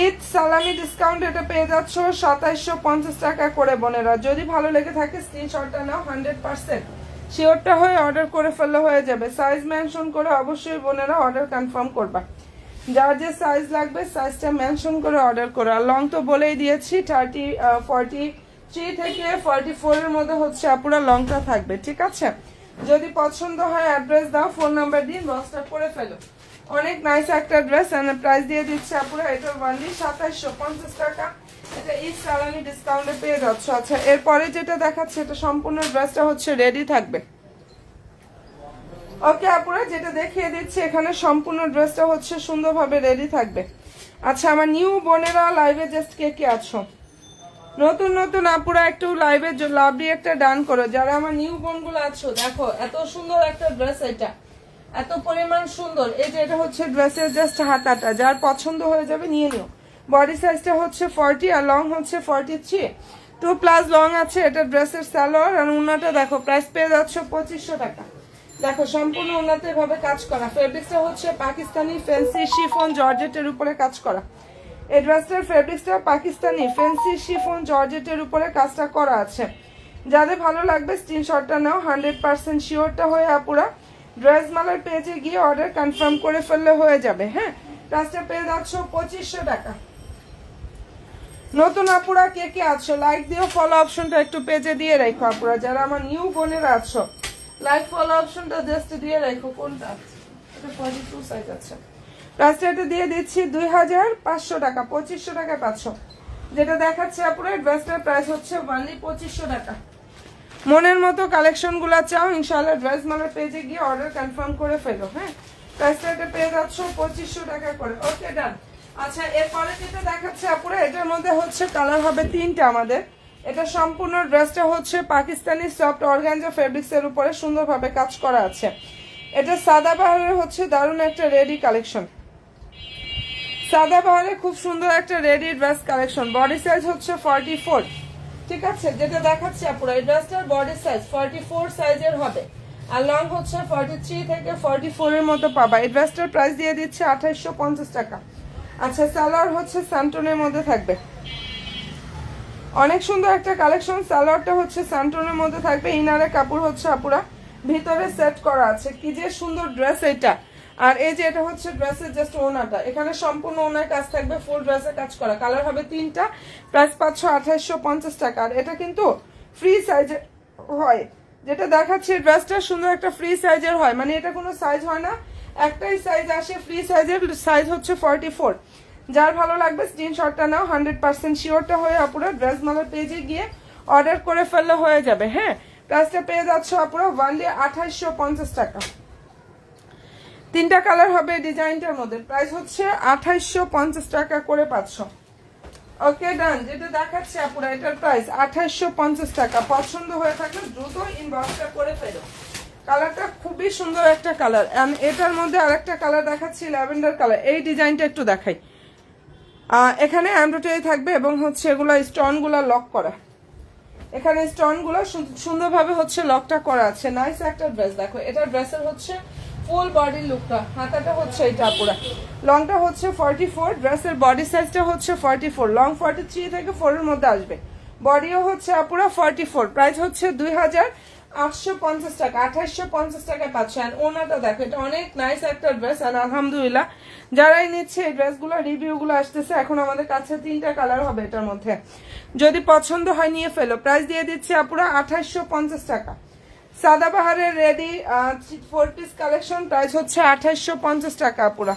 ঈদ সালামি ডিসকাউন্ট এটা পেয়ে যাচ্ছ 2750 টাকা করে বোনেরা। যদি ভালো লেগে থাকে স্ক্রিনশটটা নাও, 100% শিওরটা হয়ে অর্ডার করে ফেললে হয়ে যাবে। সাইজ মেনশন করে অবশ্যই বোনেরা অর্ডার কনফার্ম করবা। যার যে সাইজ লাগবে সাইজটা মেনশন করে অর্ডার করো। আর লং তো বলেই দিয়েছি 43 থেকে 44 এর মধ্যে হচ্ছে আপুরা লংটা থাকবে, ঠিক আছে? যদি পছন্দ হয় অ্যাড্রেস দাও, ফোন নাম্বার দিন, হোয়াটসঅ্যাপ করে ফেলো। অনেক নাইস একটা ড্রেস এন্ড প্রাইস দিয়ে দিচ্ছে আপুরা এটা ওয়ানলি 2750 টাকা। এটা এই সালামি ডিসকাউন্টে পেয়ে যাচ্ছ। আচ্ছা, এরপরে যেটা দেখাচ্ছে এটা সম্পূর্ণ ড্রেসটা হচ্ছে রেডি থাকবে। ওকে আপুরা, যেটা দেখিয়ে দিচ্ছি এখানে সম্পূর্ণ ড্রেসটা হচ্ছে সুন্দরভাবে রেডি থাকবে। আচ্ছা, আমার নিউ বোনেরা লাইভে জাস্ট কে কে আছো? নতুন নতুন আপুরা একটু লাইভে লাভলি একটা ডান করো। যারা আমার নিউ বোনগুলো আছো, দেখো এত সুন্দর একটা ড্রেস, এটা এত পরিমাণ সুন্দর। এই যে এটা হচ্ছে ড্রেসের জাস্ট হাতাটা, যার পছন্দ হয়ে যাবে নিয়ে নিও। বডি সাইজটা হচ্ছে 40 আর লং হচ্ছে 43, 2+ লং আছে। এটা ড্রেসের সালোয়ার আর উন্নাটা দেখো, প্রাইস পেয়ে যাচ্ছ 2500 টাকা। দেখো সম্পূর্ণ উন্নাতে ভাবে কাজ করা। ফেব্রিক্সটা হচ্ছে পাকিস্তানি ফ্যান্সি শিফন জর্জেটের উপরে কাজ করা। এই ড্রেসটার ফেব্রিক্সটা পাকিস্তানি ফ্যান্সি শিফন জর্জেটের উপরে কাজটা করা আছে। যাদের ভালো লাগবে স্ক্রিনশটটা নাও, 100% শিওরটা হয়ে আপুরা ড্রেস মালার পেজে গিয়ে অর্ডার কনফার্ম করে ফেললে হয়ে যাবে। হ্যাঁ, প্রাইসটা পেয়ে যাচ্ছ 2500 টাকা। নতুন আপুরা কে কে আছো লাইক দিও, ফলো অপশনটা একটু পেজে দিয়ে রাখো আপুরা। যারা আমার নিউ বোনেরা আছো লাইক ফলো অপশনটা জাস্ট দিয়ে রাখো। কোনটা? এটা 42 সাইজ আছে। প্রাইসটা এটা দিয়ে দিচ্ছি 2500 টাকা, 2500 টাকায় পাচ্ছ। যেটা দেখাচ্ছে আপুরা ড্রেসটার প্রাইস হচ্ছে ওনলি 2500 টাকা। মনের মতো কালেকশন গুলা চাও ইনশাআল্লাহ ড্রেস মালার পেজে গিয়ে অর্ডার কনফার্ম করে ফেলো। হ্যাঁ, প্রাইসটা এটা পেয়ে যাচ্ছ 2500 টাকা করে। ওকে, ডান। আচ্ছা, এরপরে যেটা দেখাচ্ছে আপুরা এটার মধ্যে হচ্ছে কালার হবে 3টা আমাদের। এটা সম্পূর্ণ ড্রেসটা হচ্ছে পাকিস্তানি সফট অর্গানজা ফেব্রিক্স এর উপরে সুন্দরভাবে কাজ করা আছে। এটা সাদাবাহারের হচ্ছে দারুণ একটা রেডি কালেকশন। সাদাবাহারে খুব সুন্দর একটা ready dress collection. Body size হচ্ছে 44, ঠিক আছে? যেটা দেখাচ্ছি আপুরা এই ড্রেসটার বডি সাইজ 44 সাইজের হবে আর লং হচ্ছে 43 থেকে 44 এর মতো পাবা। এই ড্রেসটার প্রাইস দিয়ে দিচ্ছে 2850 টাকা। আচ্ছা, সালোয়ার হচ্ছে স্যান্টনের মধ্যে থাকবে। অনেক সুন্দর একটা কালেকশন। সালোয়ারটা হচ্ছে স্যান্টনের মধ্যে থাকবে, ইনারে কাপড় হচ্ছে আপুরা ভিতরে সেট করা আছে। কি যে সুন্দর ড্রেস এটা। আর এই যে এটা হচ্ছে ড্রেসের জাস্ট ওনাটা, এখানে সম্পূর্ণ ওনার কাজ থাকবে, ফুল ড্রেসের কাজ করা। কালার হবে 3টা, প্রাইস পাচ্ছ 2850 টাকা। আর এটা কিন্তু ফ্রি সাইজের হয়। যেটা দেখাচ্ছি ড্রেসটা সুন্দর একটা ফ্রি সাইজের হয়, মানে এটা কোনো সাইজ হয় না, একটাই সাইজ আসে ফ্রি সাইজের। সাইজ হচ্ছে 44। যার ভালো লাগবে স্ক্রিনশটটা নাও, 100% শিওরটা হয়ে আপুরা ড্রেস মালার পেজে গিয়ে অর্ডার করে ফেললে হয়ে যাবে। হ্যাঁ, প্রাইসটা পেয়ে যাচ্ছ আপুরা ওয়ানলি 2850 টাকা। 3টা কালার হবে ডিজাইনটার মধ্যে, প্রাইস হচ্ছে 2850 টাকা করে পাচ্ছ। ওকে ডান, যেটা দেখাচ্ছি আপুরা এটার প্রাইস 2850 টাকা। পছন্দ হয়ে থাকলে দ্রুত ইনবক্সটা করে ফেলো। কালারটা খুবই সুন্দর একটা কালার। এটার মধ্যে আরেকটা কালার দেখাচ্ছি ল্যাভেন্ডার কালার। এই ডিজাইনটা একটু দেখাই। এখানে এমব্রয়ডারি থাকবে এবং হচ্ছে এগুলো স্টোনগুলো লক করা। এখানে স্টোনগুলো সুন্দরভাবে হচ্ছে লকটা করা আছে। নাইস একটা ড্রেস। দেখো এটা ড্রেসের হচ্ছে ফুল বডি লুকটা। হাতাটা হচ্ছে এটা পুরো, লংটা হচ্ছে 44, ড্রেসের বডি সাইজটা হচ্ছে 44, লং 43 থেকে 4 এর মধ্যে আসবে। বডিও হচ্ছে আপুরা 44। প্রাইস হচ্ছে 2850 টাকা। 2850 টাকায় পাচ্ছেন। ওনাটা দেখো, এটা অনেক নাইস একটা ড্রেস। আর আলহামদুলিল্লাহ যারাই নিচ্ছে এই ড্রেসগুলো রিভিউগুলো আসতেছে। এখন আমাদের কাছে 3টা কালার হবে এটার মধ্যে, যদি পছন্দ হয় নিয়ে ফেলো। প্রাইস দিয়ে দিচ্ছি আপুরা 2850 টাকা। সাদাবাহারের রেডি 4 পিস কালেকশন, প্রাইস হচ্ছে 2850 টাকা আপুরা।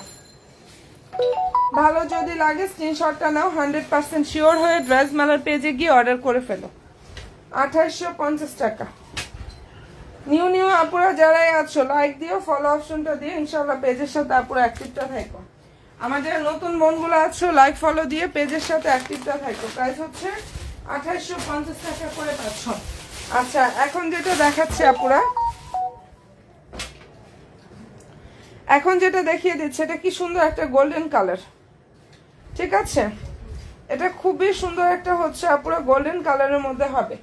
ভালো যদি লাগে স্ক্রিনশটটা নাও, 100% শিওর হয়ে ড্রেস মেলার পেজে গিয়ে অর্ডার করে ফেলো। 2850 টাকা। নিউ আপুরা যারাই আছো লাইক দিও, ফলো অপশনটা দিয়ে ইনশাআল্লাহ পেজের সাথে আপুরা অ্যাক্টিভটা থাকো। আমাদের নতুন বোনগুলো আছো লাইক ফলো দিয়ে পেজের সাথে অ্যাক্টিভটা থাকো। প্রাইস হচ্ছে 2850 টাকা করে পাচ্ছ। আচ্ছা, এখন যেটা দেখাচ্ছি আপুরা, এখন যেটা দেখিয়ে দিচ্ছে এটা কি সুন্দর একটা গোল্ডেন কালার। ঠিক আছে, এটা খুবই সুন্দর একটা হচ্ছে আপুরা গোল্ডেন কালারের মধ্যে হবে,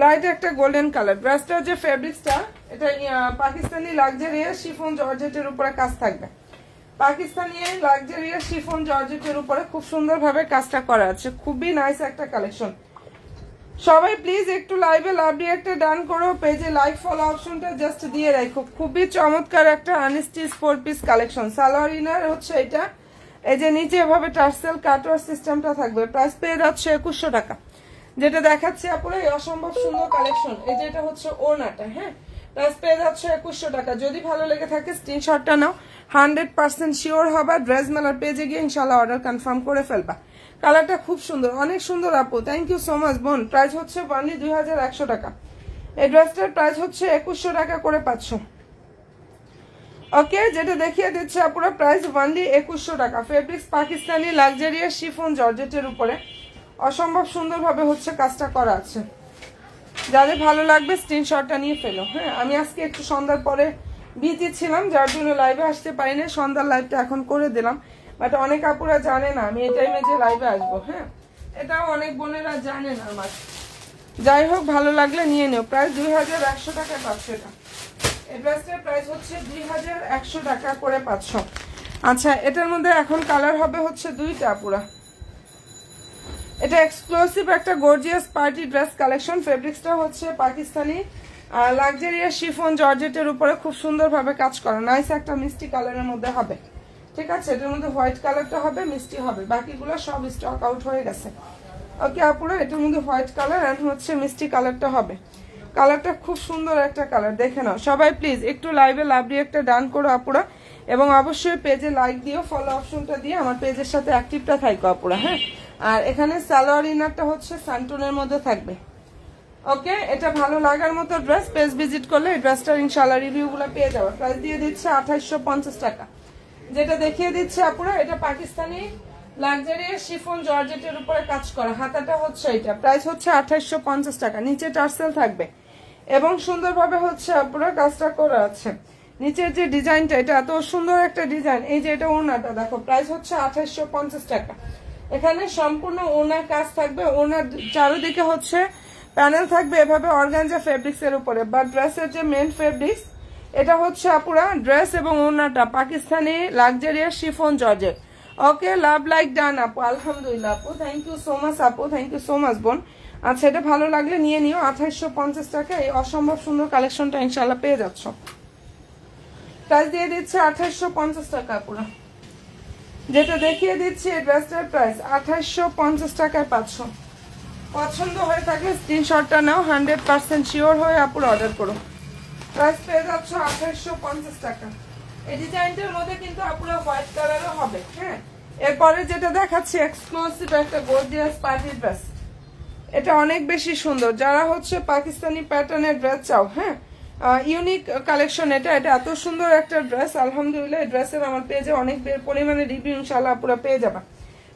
লাইট একটা গোল্ডেন কালার। ড্রেসটার যে ফেব্রিক্সটা এটা পাকিস্তানি লাক্সারিয়াস শিফন জর্জেটের উপরে কাজ থাকবে। পাকিস্তানি লাক্সারিয়াস শিফন জর্জেটের উপরে খুব সুন্দরভাবে কাজটা করা আছে। খুবই নাইস একটা কালেকশন। সবাই প্লিজ একটু লাইভে লাভ দিয়ে একটা ডান করো, পেজে লাইক ফলো অপশনটা জাস্ট দিয়ে রাখো। খুবই চমৎকার একটা unstitch 4 piece collection. Salwar inner হচ্ছে এটা, এই যে নিচে এভাবে টার্সেল কাটওয়ার সিস্টেমটা থাকবে। প্রাইস পেয়ে যাচ্ছে 2100 টাকা। যেটা দেখাচ্ছি আপুরা এই অসম্ভব সুন্দর কালেকশন, এই যে এটা হচ্ছে ওড়নাটা। হ্যাঁ, প্রাইস পেয়ে যাচ্ছে 2100 টাকা। যদি ভালো লেগে থাকে স্ক্রিনশটটা নাও, 100% শিওর হবা। ড্রেস মেলার পেজে গিয়ে ইনশাল্লাহ অর্ডার কনফার্ম করে ফেলবা। কালারটা খুব সুন্দর, অনেক সুন্দর আপু, থ্যাংক ইউ সো মাচ বোন। প্রাইস হচ্ছে অনলি 2100 টাকা। এই ড্রেসটার প্রাইস হচ্ছে 2100 টাকা করে পাচ্ছ। ওকে, যেটা দেখিয়ে দিচ্ছে আপুরা প্রাইস অনলি 2100 টাকা। ফেব্রিক্স পাকিস্তানি লাক্সারিয়াস শিফন জর্জেটের উপরে অসম্ভব সুন্দরভাবে হচ্ছে কাজটা করা আছে। যাদের ভালো লাগবে স্ক্রিনশটটা নিয়ে ফেলো। হ্যাঁ, আমি আজকে একটু সন্ধ্যার পরে বিজি ছিলাম, যার জন্য লাইভে আসতে পারিনি। সন্ধ্যার লাইভটা এখন করে দিলাম, বাট অনেক আপুরা জানে না আমি এই টাইমে যে লাইভে আসবো। হ্যাঁ, এটাও অনেক বোনেরা জানে না আমার। যাই হোক, ভালো লাগলে নিয়ে নিও। প্রাইস 2100 টাকায় পাচ্ছ। এটা এই ড্রেসটার প্রাইস হচ্ছে 2100 টাকা করে পাচ্ছ। আচ্ছা, এটার মধ্যে এখন কালার হবে হচ্ছে 2টা আপুরা। এটা এক্সক্লুসিভ একটা গর্জিয়াস পার্টি ড্রেস কালেকশন। ফেব্রিক্সটা হচ্ছে পাকিস্তানি লাক্সারিয়াস শিফন জর্জেটের উপরে খুব সুন্দরভাবে কাজ করা। নাইস একটা মিষ্টি কালারের মধ্যে হবে। ঠিক আছে, এটার মধ্যে হোয়াইট কালারটা হবে, মিষ্টি হবে। বাকিগুলো সব স্টক আউট হয়ে গেছে। ওকে আপুরা, এটার মধ্যে হোয়াইট কালার অ্যান্ড হচ্ছে মিষ্টি কালারটা হবে। কালারটা খুব সুন্দর একটা কালার, দেখে নাও। সবাই প্লিজ একটু লাইভে লাভ দিয়ে একটা ডান করো আপুরা, এবং অবশ্যই পেজে লাইক দিও, ফলো অপশনটা দিয়ে আমার পেজের সাথে অ্যাক্টিভটা থাকো আপুরা। হ্যাঁ, আর এখানে সালোয়ার ইনারটা হচ্ছে স্যান্টনের মধ্যে থাকবে। ওকে, এটা ভালো লাগার মতো ড্রেস। পেজ ভিজিট করলে এই ড্রেসটার ইনশাআল্লাহ রিভিউগুলো পেয়ে যাবে। প্রাইস দিয়ে দিচ্ছে 2850 টাকা। যেটা দেখিয়ে দিচ্ছে আপুরা এটা পাকিস্তানি লাক্সারিয়াস শিফন জর্জেটের উপরে কাজ করা। হাতাটা হচ্ছে এটা, প্রাইস হচ্ছে 2850 টাকা। নিচে টার্সেল থাকবে এবং সুন্দরভাবে হচ্ছে আপুরা কাজটা করা আছে। নিচের যে ডিজাইনটা, এটা এত সুন্দর একটা ডিজাইন। এই যে এটা ওড়নাটা দেখো, প্রাইস হচ্ছে 2850 টাকা। এখানে সম্পূর্ণ ওড়নার কাজ থাকবে। ওড়নার চারিদিকে হচ্ছে প্যানেল থাকবে এভাবে অর্গানজা ফেব্রিক্স এর উপরে। বা ড্রেসের যে মেন ফেব্রিক্স এটা হচ্ছে আপুরা ড্রেস এবং ওড়নাটা পাকিস্তানি লাক্সারিয়াস শিফন জর্জেট। ওকে, লাভ লাইক ডান আপু। আলহামদুলিল্লাহ আপু, থ্যাংক ইউ সো মাচ আপু, থ্যাংক ইউ সো মাচ বোন। আচ্ছা, এটা ভালো লাগলে নিয়ে নিও। 2850 টাকা এই অসম্ভব সুন্দর কালেকশনটা ইনশাল্লাহ পেয়ে যাচ্ছ। প্রাইস দিয়ে দিচ্ছে 2850 টাকা আপুরা। যেটা দেখিয়ে দিচ্ছি এই ড্রেসটার প্রাইস 2850 টাকায় পাচ্ছ। পছন্দ হয়ে থাকলে স্ক্রিনশটটা নাও, 100% শিওর হয়ে আপুর অর্ডার করো। প্রাইস পেয়ে যাচ্ছ 2850 টাকা। এই ডিজাইনটার মধ্যে কিন্তু আপুরা হোয়াইট কালারও হবে। হ্যাঁ, এরপরে যেটা দেখাচ্ছি এক্সক্লুসিভ একটা গর্জিয়াস পার্টি ড্রেস। এটা অনেক বেশি সুন্দর, যারা হচ্ছে পাকিস্তানি প্যাটার্নের ড্রেস চাও, হ্যাঁ ইউনিক কালেকশন এটা। এটা এত সুন্দর একটা ড্রেস, আলহামদুলিল্লাহ। এই ড্রেসের আমার পেজে অনেক পরিমাণে রিভিউ ইনশাল্লাহ পুরো পেয়ে যাবা।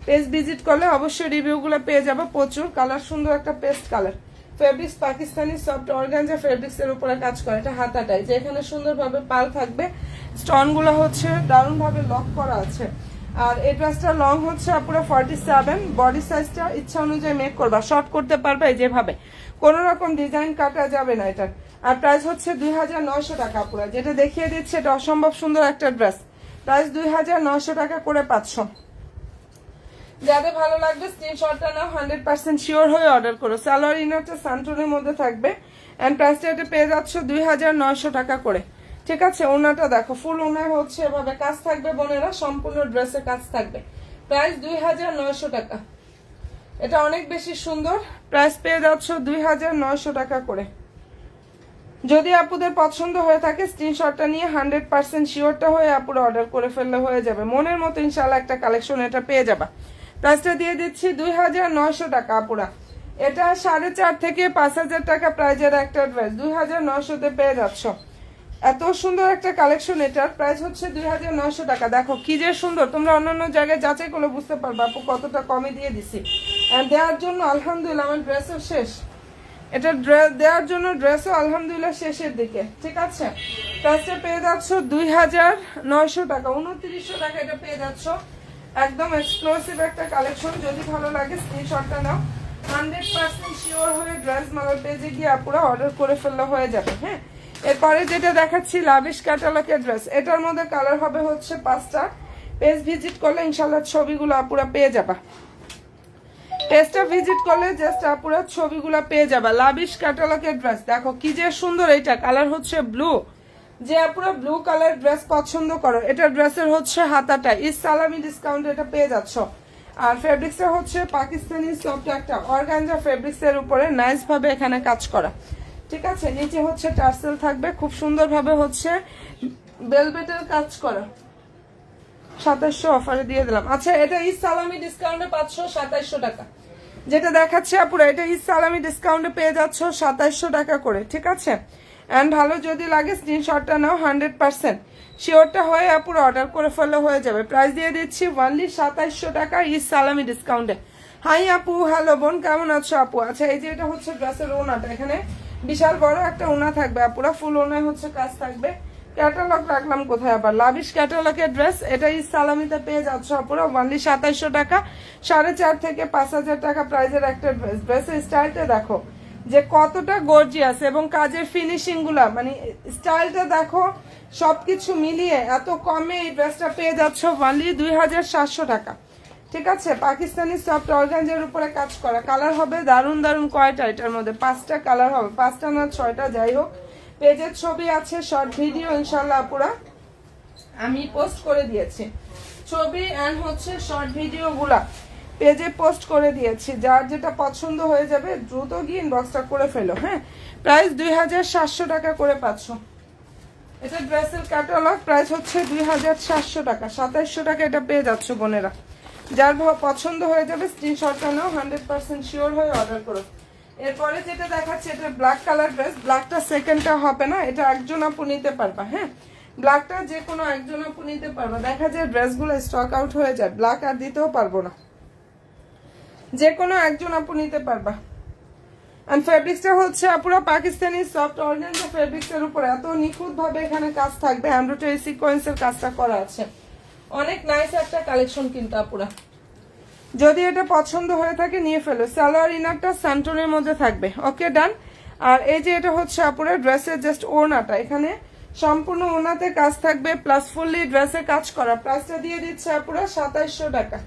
পেজ ভিজিট করলে অবশ্যই রিভিউগুলো পেয়ে যাবে প্রচুর। কালার সুন্দর একটা paste colour, fabrics Pakistani soft organza fabrics এর উপরে কাজ করে। এটা হাতাটাই যে এখানে সুন্দরভাবে পাল থাকবে, স্টোনগুলো হচ্ছে দারুণভাবে লক করা আছে। আর এই ড্রেসটা লং হচ্ছে পুরো 47, বডি সাইজটা ইচ্ছা অনুযায়ী মেক করবা, শর্ট করতে পারবে যেভাবে, কোনো রকম ডিজাইন কাটা যাবে না এটার। আর প্রাইস হচ্ছে 2900 টাকা পুরো, যেটা দেখিয়ে দিচ্ছে এটা অসম্ভব সুন্দর একটা ড্রেস। প্রাইস 2900 টাকা করে 500। যাদের ভালো লাগবে স্ক্রিনশটটা নাও, 100% শিওর হয়ে অর্ডার করো। সালোয়ার ইনারটা সান্টনের মধ্যে থাকবে এন্ড প্রাইসটা এটা পেয়ে যাচ্ছ 2900 টাকা করে, ঠিক আছে। ওনাটা দেখো, ফুল ওনায় হচ্ছে এভাবে কাজ থাকবে বোনেরা, সম্পূর্ণ ড্রেসে কাজ থাকবে। প্রাইস 2900 টাকা, এটা অনেক বেশি সুন্দর। প্রাইস পেয়ে যাচ্ছ 2900 টাকা করে। যদি আপুদের পছন্দ হয়ে থাকে স্ক্রিনশটটা নিয়ে 100% শিওরটা হয়ে আপুরা অর্ডার করে ফেললে হয়ে যাবে। মনের মতো ইনশাল্লাহ একটা কালেকশন এটা পেয়ে যাবা। প্রাইসটা দিয়ে দিচ্ছি 2900 টাকা আপুরা। এটা 4.5 থেকে 5000 টাকা প্রাইজের একটা ড্রেস 2900-তে পেয়ে যাচ্ছ। এত সুন্দর একটা কালেকশন, এটার প্রাইস হচ্ছে 2900 টাকা। দেখো কি যে সুন্দর, তোমরা অন্যান্য জায়গায় যাচাই করে বুঝতে পারবে আপু কতটা কমে দিয়ে দিছি। আর দেওয়ার জন্য আলহামদুলিল্লাহ আমার ড্রেসও শেষ, এটা দেওয়ার জন্য ড্রেসও আলহামদুলিল্লাহ শেষের দিকে, ঠিক আছে। প্রাইসটা পেয়ে যাচ্ছ 2900 টাকা, 2900 টাকা এটা পেয়ে যাচ্ছ। একদম এক্সক্লুসিভ একটা কালেকশন, যদি ভালো লাগে স্ক্রিনশটটা নাও, 100% শিওর হয়ে ড্রেস মালার পেজে গিয়ে আপুরা অর্ডার করে ফেললে হয়ে যাবে। হ্যাঁ, এরপরে যেটা দেখাচ্ছি লাভিশ ক্যাটালগের ড্রেস, এটার মধ্যে কালার হবে হচ্ছে 5টা। পেজ ভিজিট করলে ইনশাল্লাহ ছবিগুলো আপুরা পেয়ে যাবা। পেজটা ভিজিট করলে জাস্ট আপুরা ছবিগুলো পেয়ে যাবা। লাভিশ ক্যাটালগের ড্রেস দেখো কি যে সুন্দর, এটা কালার হচ্ছে ব্লু। যে আপুরা ব্লু কালার ড্রেস পছন্দ করো, এটা ড্রেসের হচ্ছে হাতাটা ইস সালামি ডিসকাউন্ট এটা পেয়ে যাচ্ছ। আর ফেব্রিক্সটা হচ্ছে পাকিস্তানি সফট একটা অর্গানজা ফেব্রিক্সের উপরে নাইস ভাবে এখানে কাজ করা, ঠিক আছে। নিচে হচ্ছে টার্সেল থাকবে, খুব সুন্দর ভাবে হচ্ছে বেলভেটের কাজ করা। 2700 অফারে দিয়ে দিলাম। আচ্ছা, এটা ইস সালামি ডিসকাউন্টে 52700 টাকা। যেটা দেখাচ্ছে আপুরা এটা ইস সালামি ডিসকাউন্টে পেয়ে যাচ্ছ 2700 টাকা করে, ঠিক আছে। এন্ড ভালো যদি লাগে স্ক্রিনশটটা নাও, 100% শিওরটা হয়ে আপুরা অর্ডার করে ফেললে হয়ে যাবে। প্রাইস দিয়ে দিচ্ছি অনলি 2700 টাকা ইস সালামি ডিসকাউন্টে। হাই আপু, হ্যালো বোন, কেমন আছো আপু? আচ্ছা, এই যে এটা হচ্ছে ড্রেসের ওনাটা, এখানে বিশাল বড় একটা ওনা থাকবে আপুরা, ফুল ওনায় হচ্ছে কাজ থাকবে। ক্যাটালগ রাখলাম কোথায় আবার, লাভিশ ক্যাটালগের ড্রেস এটা ইস সালামিতে পেয়ে যাচ্ছ আপুরা অনলি 2700 টাকা। 4.5 থেকে 5000 টাকা প্রাইজের একটা ড্রেস। ড্রেসের স্টাইলটা দেখো যে কতটা গর্জিয়াস, এবং কাজের ফিনিশিং গুলা মানে স্টাইলটা দেখো, সবকিছু মিলিয়ে এত কমে এই ড্রেসটা পেয়ে যাচ্ছ অনলি 2700 টাকা, ঠিক আছে। পাকিস্তানি সফট অর্গানজার উপরে কাজ করা, কালার হবে দারুন দারুন। কয়টা এটার মধ্যে? 5টা কালার হবে, 5টা না 6টা, যাই হোক। পেজের ছবি আছে, শর্ট ভিডিও ইনশাল্লাহ আপুরা আমি পোস্ট করে দিয়েছি। ছবি এন্ড হচ্ছে শর্ট ভিডিও গুলা পেজে পোস্ট করে দিয়েছি। যার যেটা পছন্দ হয়ে যাবে দ্রুত গিয়ে ইনবক্সটা করে ফেলো। হ্যাঁ, প্রাইস 2700 টাকা করে পাচ্ছ। এটা ড্রেসের ক্যাটালগ, প্রাইস হচ্ছে 2700 টাকা। 2700 টাকা এটা পেয়ে যাচ্ছ বোনেরা। যার পছন্দ হয়ে যাবে স্ক্রিনশটটা নাও, 100% শিওর হয়ে অর্ডার করো। এরপরে যেটা দেখাচ্ছে এটা ব্ল্যাক কালার ড্রেস। ব্ল্যাকটা সেকেন্ডটা হবে না, এটা একজন আপু নিতে পারবা। হ্যাঁ, ব্ল্যাকটা যে কোনো একজন আপু নিতে পারবা। দেখা যায় ড্রেসগুলো স্টক আউট হয়ে যায়, ব্ল্যাক আর দিতেও পারবো না, যে কোনো একজন আপু নিতে পারবা। এন্ড ফেব্রিক্সটা হচ্ছে আপুরা পাকিস্তানি সফট অর্গানজা ফেব্রিক্সের উপর এত নিখুঁত ভাবে এখানে কাজ থাকবে, এমব্রয়ডারি সিকোয়েন্সের কাজটা করা আছে। অনেক নাইস একটা কালেকশন কিন্তু আপুরা, যদি এটা পছন্দ হয়ে থাকে নিয়ে ফেলো। সালোয়ার ইনারটা স্যান্টনের মধ্যে থাকবে, ওকে ডান। আর এই যে এটা হচ্ছে আপুরা ড্রেসের জাস্ট ওড়নাটা, এখানে সম্পূর্ণ ওড়নাতে কাজ থাকবে প্লাস ফুললি ড্রেসে কাজ করা। প্রাইসটা দিয়ে দিচ্ছে আপুরা 2700 টাকা,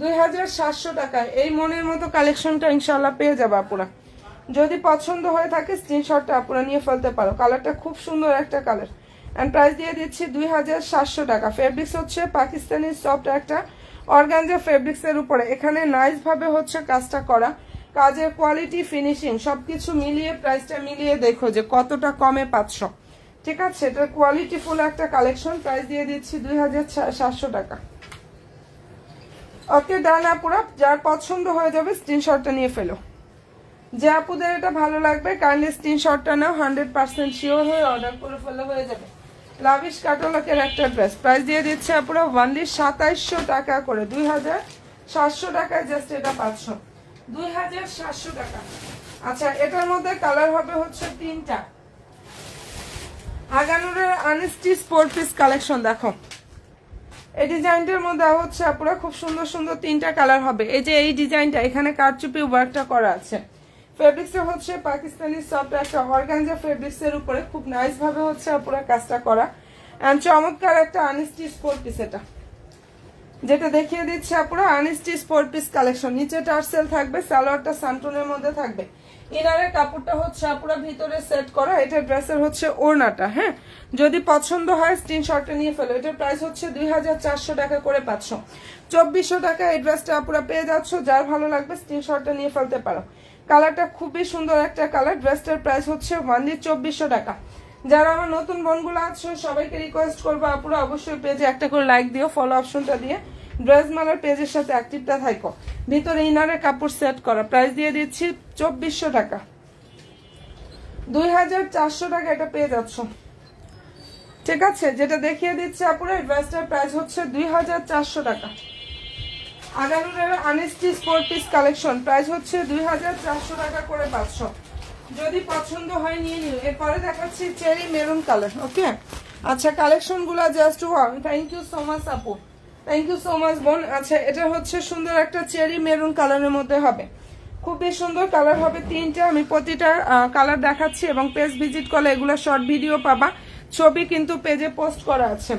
2700 টাকায় এই মনের মতো কালেকশনটা ইনশাল্লাহ পেয়ে যাবে আপুরা। যদি পছন্দ হয়ে থাকে স্ক্রিনশটটা আপুরা নিয়ে ফেলতে পারো। কালারটা খুব সুন্দর একটা কালার। এন্ড প্রাইস দিয়ে দিচ্ছি 2700 টাকা। ফেব্রিক্স হচ্ছে পাকিস্তানি সফট একটা অর্গানজা ফেব্রিক্সের উপরে, এখানে নাইস ভাবে হচ্ছে কাজটা করা। কাজের কোয়ালিটি, ফিনিশিং সবকিছু মিলিয়ে প্রাইসটা মিলিয়ে দেখো যে কতটা কমে পাচ্ছ, ঠিক আছে। এটা কোয়ালিটি ফুল একটা কালেকশন। প্রাইস দিয়ে দিচ্ছি 2700 টাকা। ওকে ডান আপুরা, যার পছন্দ হয়ে যাবে স্ক্রিনশটটা নিয়ে ফেলো। যে আপুদের এটা ভালো লাগবে কাইন্ডলি স্ক্রিনশটটা নাও, 100% শিওর হয়ে অর্ডার করে ফেললে হয়ে যাবে। লাভিশ কাটালকের একটা ড্রেস, প্রাইস দিয়ে দিচ্ছে আপুরা ওনলি 2700 টাকা করে, 2700 টাকায় জাস্ট এটা 500, 2700 টাকা। আচ্ছা এটার মধ্যে কালার হবে হচ্ছে 3টা। আগানুরের আনস্টিচ 4 পিস কালেকশন দেখো, এই ডিজাইনটার মধ্যে হচ্ছে আপুরা খুব সুন্দর সুন্দর 3টা কালার হবে। এই যে এই ডিজাইনটা এখানে কারচুপি ওয়ার্কটা করা আছে, ফেব্রিক্সটা হচ্ছে পাকিস্তানি সফট একটা অর্গানজা ফেব্রিক্সের উপরে খুব নাইস ভাবে হচ্ছে আপুরা কাজটা করা, এন্ড চমৎকার একটা আনস্টিচ 4 পিস। এটা যেটা দেখিয়ে দিচ্ছে আপুরা আনস্টিচ 4 পিস কালেকশন, নিচে টার্সেল থাকবে, সালোয়ারটা সান্টুনের মধ্যে থাকবে, ইনারের কাপড়টা হচ্ছে আপুরা ভিতরে সেট করা। এটা ড্রেসের হচ্ছে ওড়নাটা। হ্যাঁ, যদি পছন্দ হয় স্ক্রিনশটটা নিয়ে ফেলো। এটার প্রাইস হচ্ছে 2400 টাকা করে 500, 2400 টাকা এই ড্রেসটা আপুরা পেয়ে যাচ্ছ। যার ভালো লাগবে স্ক্রিনশটটা নিয়ে ফেলতে পারো। কালারটা খুবই সুন্দর একটা কালার, ড্রেসটার প্রাইস হচ্ছে ওনলি 2400 টাকা। যারা আমার নতুন বোনগুলো আছে সবাইকে রিকোয়েস্ট করবো আপুরা অবশ্যই পেজে একটা করে লাইক দিও, ফলো অপশনটা দিয়ে ড্রেস মালার পেজের সাথে অ্যাক্টিভটা থাকো। ভিতরে ইনারের কাপড় সেট করা, প্রাইস দিয়ে দিচ্ছি 2400 টাকা, 2400 টাকা এটা পেয়ে যাচ্ছ। ঠিক আছে, যেটা দেখিয়ে দিচ্ছে আপুরা ড্রেসটার প্রাইস হচ্ছে 2400 টাকা। আগানুরের আনস্টিচ 4 পিস কালেকশন, প্রাইস হচ্ছে 2400 টাকা করে 500। যদি পছন্দ হয় নিয়ে নিও। এরপরে দেখাচ্ছি চেরি মেরুন কালার। ওকে, আচ্ছা কালেকশন গুলা just wow, thank you so much আপু, থ্যাংক ইউ সো মাচ বোন। আচ্ছা এটা হচ্ছে সুন্দর একটা চেরি মেরুন কালারের মধ্যে হবে, খুবই সুন্দর কালার হবে 3টা। আমি প্রতিটা কালার দেখাচ্ছি এবং পেজ ভিজিট করলে এগুলো শর্ট ভিডিও পাবা, ছবি কিন্তু পেজে পোস্ট করা আছে।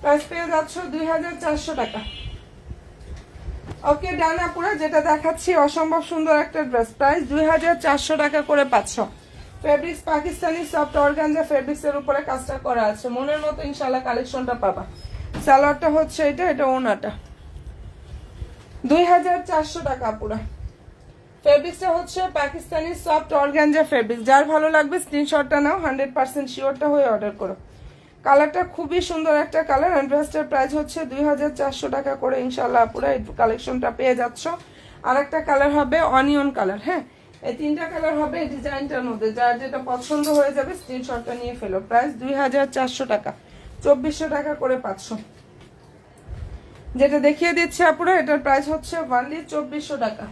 প্রাইস পেয়ে যাচ্ছ 2400 টাকা। ওকে ডান আপুরা, যেটা দেখাচ্ছি অসম্ভব সুন্দর একটা ড্রেস, প্রাইস 2400 টাকা করে 500। Fabrics Pakistani soft organza fabrics এর উপরে কাজটা করা আছে, মনের মতো ইনশাআল্লাহ কালেকশনটা পাবা। সালোয়ারটা হচ্ছে এটা ওনাটা, 2400 টাকা আপুরা। ফেব্রিক্সটা হচ্ছে পাকিস্তানি সফট অর্গানজা ফেব্রিক্স। যার ভালো লাগবে স্ক্রিনশটটা নাও, 100% শিওরটা হয়ে অর্ডার করো। কালারটা খুবই সুন্দর একটা কালার, এন্ড ড্রেসটার প্রাইস হচ্ছে 2400 টাকা করে ইনশাআল্লাহ আপুরা এই কালেকশনটা পেয়ে যাচ্ছ। আর একটা কালার হবে অনিয়ন কালার। হ্যাঁ, এই 3টা কালার হবে এই ডিজাইনটার মধ্যে, যার যেটা পছন্দ হয়ে যাবে স্ক্রিনশটটা নিয়ে ফেলো। প্রাইস 2400 টাকা, 2400 টাকা করে 500। যেটা দেখিয়ে দিচ্ছে আপুরা এটার প্রাইস হচ্ছে ওনলি 2400 টাকা।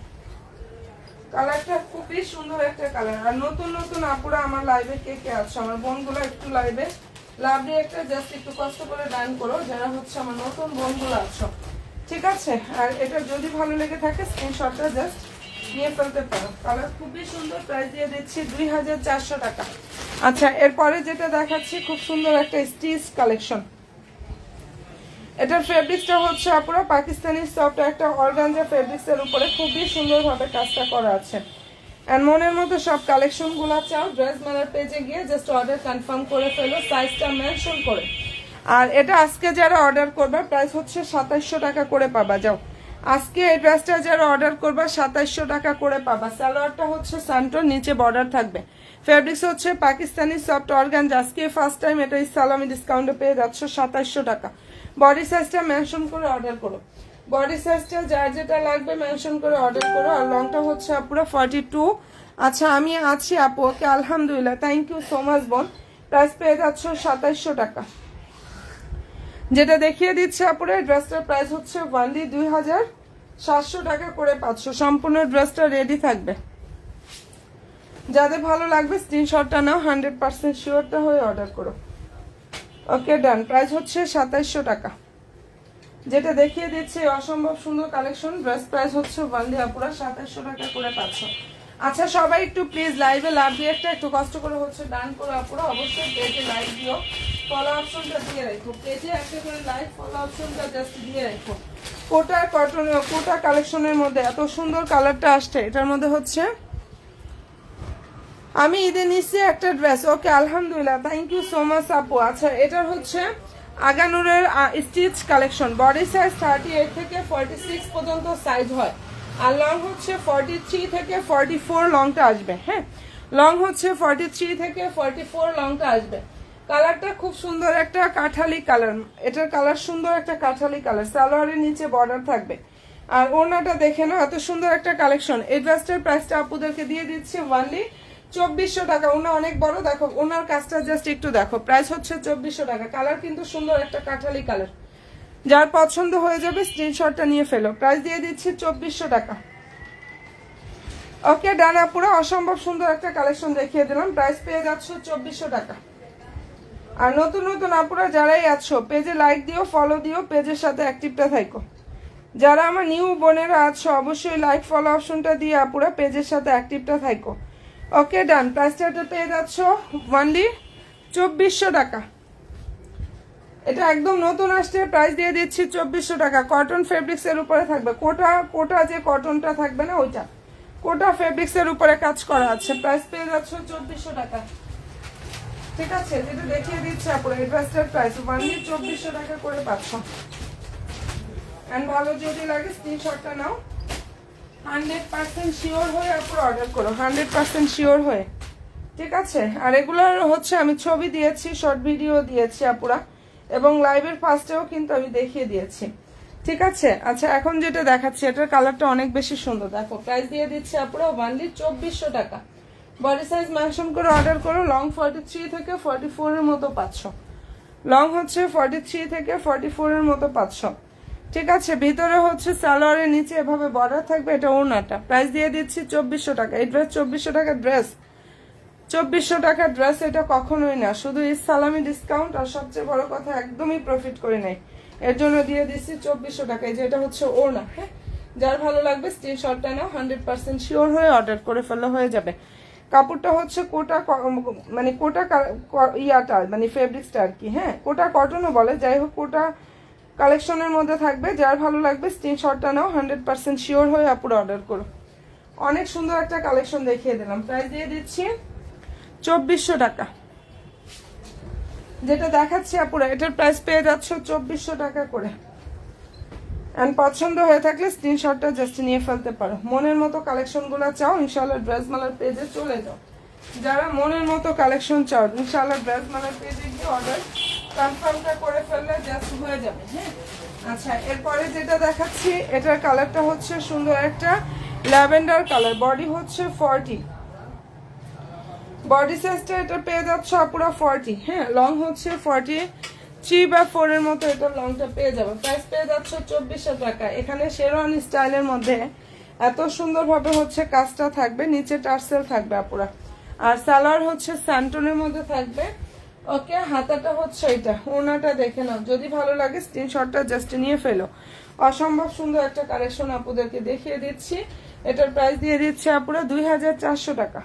কালারটা খুবই সুন্দর একটা কালার। আর নতুন নতুন আপুরা আমার লাইভে কে কে আছে, আমার বোনগুলো একটু লাইভে লাভ দিয়ে একটা জাস্ট একটু কষ্ট করে ডান করো, যারা হচ্ছে আমার নতুন বোনগুলো আছো। ঠিক আছে, আর এটা যদি ভালো লেগে থাকে স্ক্রিনশটটা জাস্ট নিয়ে ফেলতে পারো। কালার খুবই সুন্দর, প্রাইস দিয়ে দিচ্ছি 2400 টাকা। আচ্ছা এরপরে যেটা দেখাচ্ছি খুব সুন্দর একটা স্টিচ কালেকশন। এটার ফেব্রিক্সটা হচ্ছে আপুরা পাকিস্তানি সফট একটা অর্গানজা ফেব্রিক্সের উপরে খুবই সুন্দরভাবে কাজটা করা আছে। এন্ড মনের মতো সব কালেকশনগুলো চাও ড্রেস মেলার পেজে গিয়ে জাস্ট অর্ডার কনফার্ম করে ফেলো, সাইজটা মেনশন করে। আর এটা আজকে যারা অর্ডার করবে প্রাইস হচ্ছে 2700 টাকা করে পাবা। যাও আজকে এই ড্রেসটা যারা অর্ডার করবা 2700 টাকা করে পাবা। সালোয়ারটা হচ্ছে সান্টোর, নিচে বর্ডার থাকবে, ফেব্রিক্স হচ্ছে পাকিস্তানি সফট অর্গানজা। আজকে ফার্স্ট টাইম এটা সালামি ডিসকাউন্টে পেয়ে যাচ্ছ 2700 টাকা। বডি সাইজটা মেনশন করে অর্ডার করো, বডি সাইজটা যার যেটা লাগবে মেনশন করে অর্ডার করো। আর লংটা হচ্ছে পুরো 42। আচ্ছা আমি আছি আপু, ওকে আলহামদুলিল্লাহ, থ্যাংক ইউ সো মাচ বোন। প্রাইস পেয়ে যাচ্ছ 2700 টাকা। যেটা দেখিয়ে দিচ্ছে আপুরে ড্রেসটার প্রাইস হচ্ছে ওনলি 2700 টাকা করে 500। সম্পূর্ণ ড্রেসটা রেডি থাকবে, যাদের ভালো লাগবে স্ক্রিনশটটা নাও, 100% শিওরটা হয়ে অর্ডার করো। ওকে ডান, প্রাইস হচ্ছে 2700 টাকা। যেটা দেখিয়ে দিচ্ছে অসম্ভব সুন্দর কালেকশন, ড্রেস প্রাইস হচ্ছে ওনলি আপুরা 2700 টাকা করে 500। আচ্ছা সবাই একটু প্লিজ লাইভে লাভ দিয়ে একটু কষ্ট করে হচ্ছে ডান করে আপুরা অবশ্যই পেজে লাইভ দিও, ফলো অপশনটা দিয়ে রাখো, পেজে একটা করে লাইভ ফলো অপশনটা জাস্ট দিয়ে রাখো। কোটা কালেকশনের মধ্যে এত সুন্দর কালারটা আসছে, এটার মধ্যে হচ্ছে আমি ঈদে নিচ্ছি একটা ড্রেস। ওকে আলহামদুলিল্লাহ, থ্যাংক ইউ সো মাচ আপু। আচ্ছা এটার হচ্ছে আগানুরের স্টিচ কালেকশন, বডি সাইজ 38 থেকে 46 পর্যন্ত সাইজ হয়, আর লং হচ্ছে 43 থেকে 44 লংটা আসবে। হ্যাঁ, লং হচ্ছে 43 থেকে 44 লংটা আসবে। কালারটা খুব সুন্দর একটা কাঠালি কালার, এটার কালার সুন্দর একটা কাঠালি কালার। সালোয়ারের নিচে বর্ডার থাকবে, আর ওড়নাটা দেখে নাও, এত সুন্দর একটা কালেকশন। এই ড্রেসটার প্রাইসটা আপুদেরকে দিয়ে দিচ্ছি ওনলি 2400 টাকা। ওনা অনেক বড়, দেখো ওনার কাজটা জাস্ট একটু দেখো। প্রাইস হচ্ছে 2400 টাকা। কালার কিন্তু সুন্দর একটা কাঠালি কালার, যার পছন্দ হয়ে যাবে স্ক্রিনশটটা নিয়ে ফেলো। প্রাইস দিয়ে দিচ্ছি 2400 টাকা। ওকে ডান আপুরা, অসম্ভব সুন্দর একটা কালেকশন দেখিয়ে দিলাম। প্রাইস পেয়ে যাচ্ছ 2400 টাকা। আর নতুন নতুন আপুরা যারাই আছো পেজে লাইক দিও, ফলো দিও, পেজের সাথে অ্যাক্টিভটা থাকো। যারা আমার নিউ বোনেরা আছো অবশ্যই লাইক ফলো অপশনটা দিয়ে আপুরা পেজের সাথে অ্যাক্টিভটা থাকো। ওকে ডান। প্রাইসটা পেয়ে যাচ্ছ ওনলি 2400 টাকা। এটা একদম নতুন আসছে, প্রাইস দিয়ে দিচ্ছি 2400 টাকা। কটন ফেব্রিক্স এর উপরে থাকবে, কোটা যে কটনটা থাকবে না ওইটা, কোটা ফেব্রিক্স এর উপরে কাজ করা আছে। প্রাইস পেয়ে যাচ্ছ 2400 টাকা। ঠিক আছে, যেটা দেখিয়ে দিচ্ছি আপুরা এই ড্রেসটার প্রাইস ওনলি 2400 টাকা করে পাচ্ছ। এন্ড ভালো যদি লাগে স্ক্রিনশটটা নাও। 100% শিওর হয়ে আপুরা অর্ডার করো, 100% শিওর হয়ে। ঠিক আছে, আর এগুলোর হচ্ছে আমি ছবি দিয়েছি, শর্ট ভিডিও দিয়েছি আপুরা, এবং লাইভের ফার্স্টেও কিন্তু আমি দেখিয়ে দিয়েছি। ঠিক আছে, আচ্ছা এখন যেটা দেখাচ্ছি এটার কালারটা অনেক বেশি সুন্দর। দেখো প্রাইস দিয়ে দিচ্ছি আপুরা ওনলি 2400 টাকা। বডি সাইজ মেনশন করে অর্ডার করো। লং 43 থেকে 44 এর মতো পাচ্ছ। লং হচ্ছে 43 থেকে 44 এর মতো পাচ্ছ। ঠিক আছে, ভিতরে হচ্ছে সালোয়ারের নিচে এভাবে বর্ডার থাকবে, এটা ওড়নাটা। প্রাইস দিয়ে দিচ্ছি 2400 টাকা। এই ড্রেস 2400 টাকা ড্রেস, 2400 টাকা ড্রেস এটা কখনোই না, শুধু এই সালামি ডিসকাউন্ট। আর সবচেয়ে বড় কথা একদমই প্রফিট করে নেই, এর জন্য দিয়ে দিচ্ছি 2400 টাকায়। যেটা হচ্ছে ওড়না। হ্যাঁ, যার ভালো লাগবে স্ক্রিনশটটা নাও, 100% শিওর হয়ে অর্ডার করে ফেলা হয়ে যাবে। কাপড়টা হচ্ছে কোটা, মানে কোটা ইয়াটা মানে ফেব্রিক্সটা আর কি। হ্যাঁ, কোটা কটনও বলে, যাই হোক কোটা কালেকশনের মধ্যে থাকবে। যার ভালো লাগবে স্ক্রিনশটটা নাও, 100% শিওর হয়ে আপুরা অর্ডার করো। অনেক সুন্দর একটা কালেকশন দেখিয়ে দিলাম। প্রাইস দিয়ে দিচ্ছি 2400 টাকা। যেটা দেখাচ্ছি আপুরা এটার প্রাইস পেয়ে যাচ্ছ 2400 টাকা করে। এন্ড পছন্দ হয়ে থাকলে স্ক্রিনশটটা জাস্ট নিয়ে ফেলতে পারো। মনের মতো কালেকশনগুলো চাও ইনশাআল্লাহ ড্রেস মালার পেজে চলে যাও। যারা মনের মতো কালেকশন চাও ইনশাআল্লাহ ড্রেস মালার পেজে গিয়ে অর্ডার কনফার্মটা করে ফেললে জাস্ট হয়ে যাবে। হ্যাঁ, আচ্ছা এরপরে যেটা দেখাচ্ছি এটার কালারটা হচ্ছে সুন্দর একটা ল্যাভেন্ডার কালার। বডি হচ্ছে 40, বডি সাইজটা এটা পেয়ে যাচ্ছ পুরো 40। হ্যাঁ, লং হচ্ছে 43/4 এর মতো এটা লংটা পেয়ে যাবে। প্রাইস পেয়ে যাচ্ছ 2400 টাকা। এখানে শেরওয়ানি স্টাইলের মধ্যে এত সুন্দরভাবে হচ্ছে কাজটা থাকবে, নিচে টার্সেল থাকবে আপুরা। আর সালোয়ার হচ্ছে স্যান্টনের মধ্যে থাকবে। ওকে, হাতাটা হচ্ছে এটা। ওনাটা দেখে নাও, যদি ভালো লাগে স্ক্রিনশটটা জাস্ট নিয়ে ফেলো। অসম্ভব সুন্দর একটা কালেকশন আপুদেরকে দেখিয়ে দিচ্ছি। এটার প্রাইস দিয়ে দিচ্ছে আপুরা 2400 টাকা।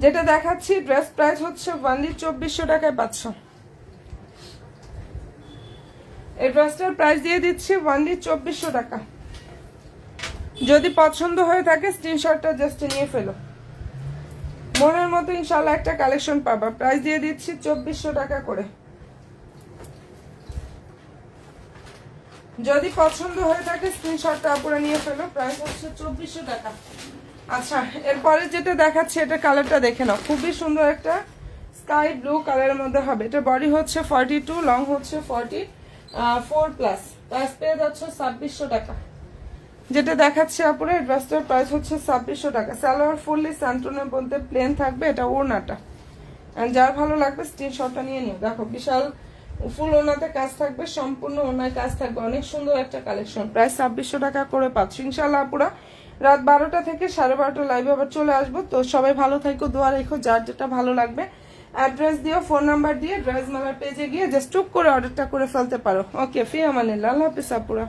যেটা দেখাচ্ছি ড্রেস প্রাইস হচ্ছে ওনলি 2400 টাকায় পাচ্ছ। এই ড্রেসটার প্রাইস দিয়ে দিচ্ছি ওনলি 2400 টাকা। যদি পছন্দ হয়ে থাকে স্ক্রিনশটটা জাস্ট নিয়ে ফেলো। মনের মতো ইনশাআল্লাহ একটা কালেকশন পাবা। প্রাইস দিয়ে দিচ্ছি 2400 টাকা করে। যদি পছন্দ হয়ে থাকে স্ক্রিনশটটা আপুরা নিয়ে ফেলো। প্রাইস হচ্ছে 2400 টাকা। আচ্ছা এরপরে যেটা দেখাচ্ছে এটা কালারটা দেখে নাও, খুবই সুন্দর একটা স্কাই ব্লু কালারের মধ্যে হবে। এটা বডি হচ্ছে 42, লং হচ্ছে 44+। প্রাইস পেয়ে যাচ্ছে 2600 টাকা। যেটা দেখাচ্ছে আপুরা এই ড্রেসটার প্রাইস হচ্ছে 2600 টাকা। সালোয়ার ফুললি স্যান্টনের বলতে প্লেন থাকবে, এটা ওড়নাটা। যার ভালো লাগবে স্ক্রিনশটটা নিয়ে নিও। দেখো বিশাল ফুল ওনাতে কাজ থাকবে, সম্পূর্ণ ওনায় কাজ থাকবে। অনেক সুন্দর একটা কালেকশন। প্রাইস 2600 টাকা করে পাচ্ছ ইনশাআল্লাহ আপুরা। রাত 12টা থেকে 12:30 লাইভে আবার চলে আসবো। তো সবাই ভালো থাকো, দোয়া রেখো। যার যেটা ভালো লাগবে অ্যাড্রেস দিও, ফোন নাম্বার দিয়ে ড্রেস মালার পেজে গিয়ে জাস্ট টুক করে অর্ডারটা করে ফেলতে পারো। ওকে, ফি আমানিল্লাহ, আল্লাহ হাফিজ আপুরা।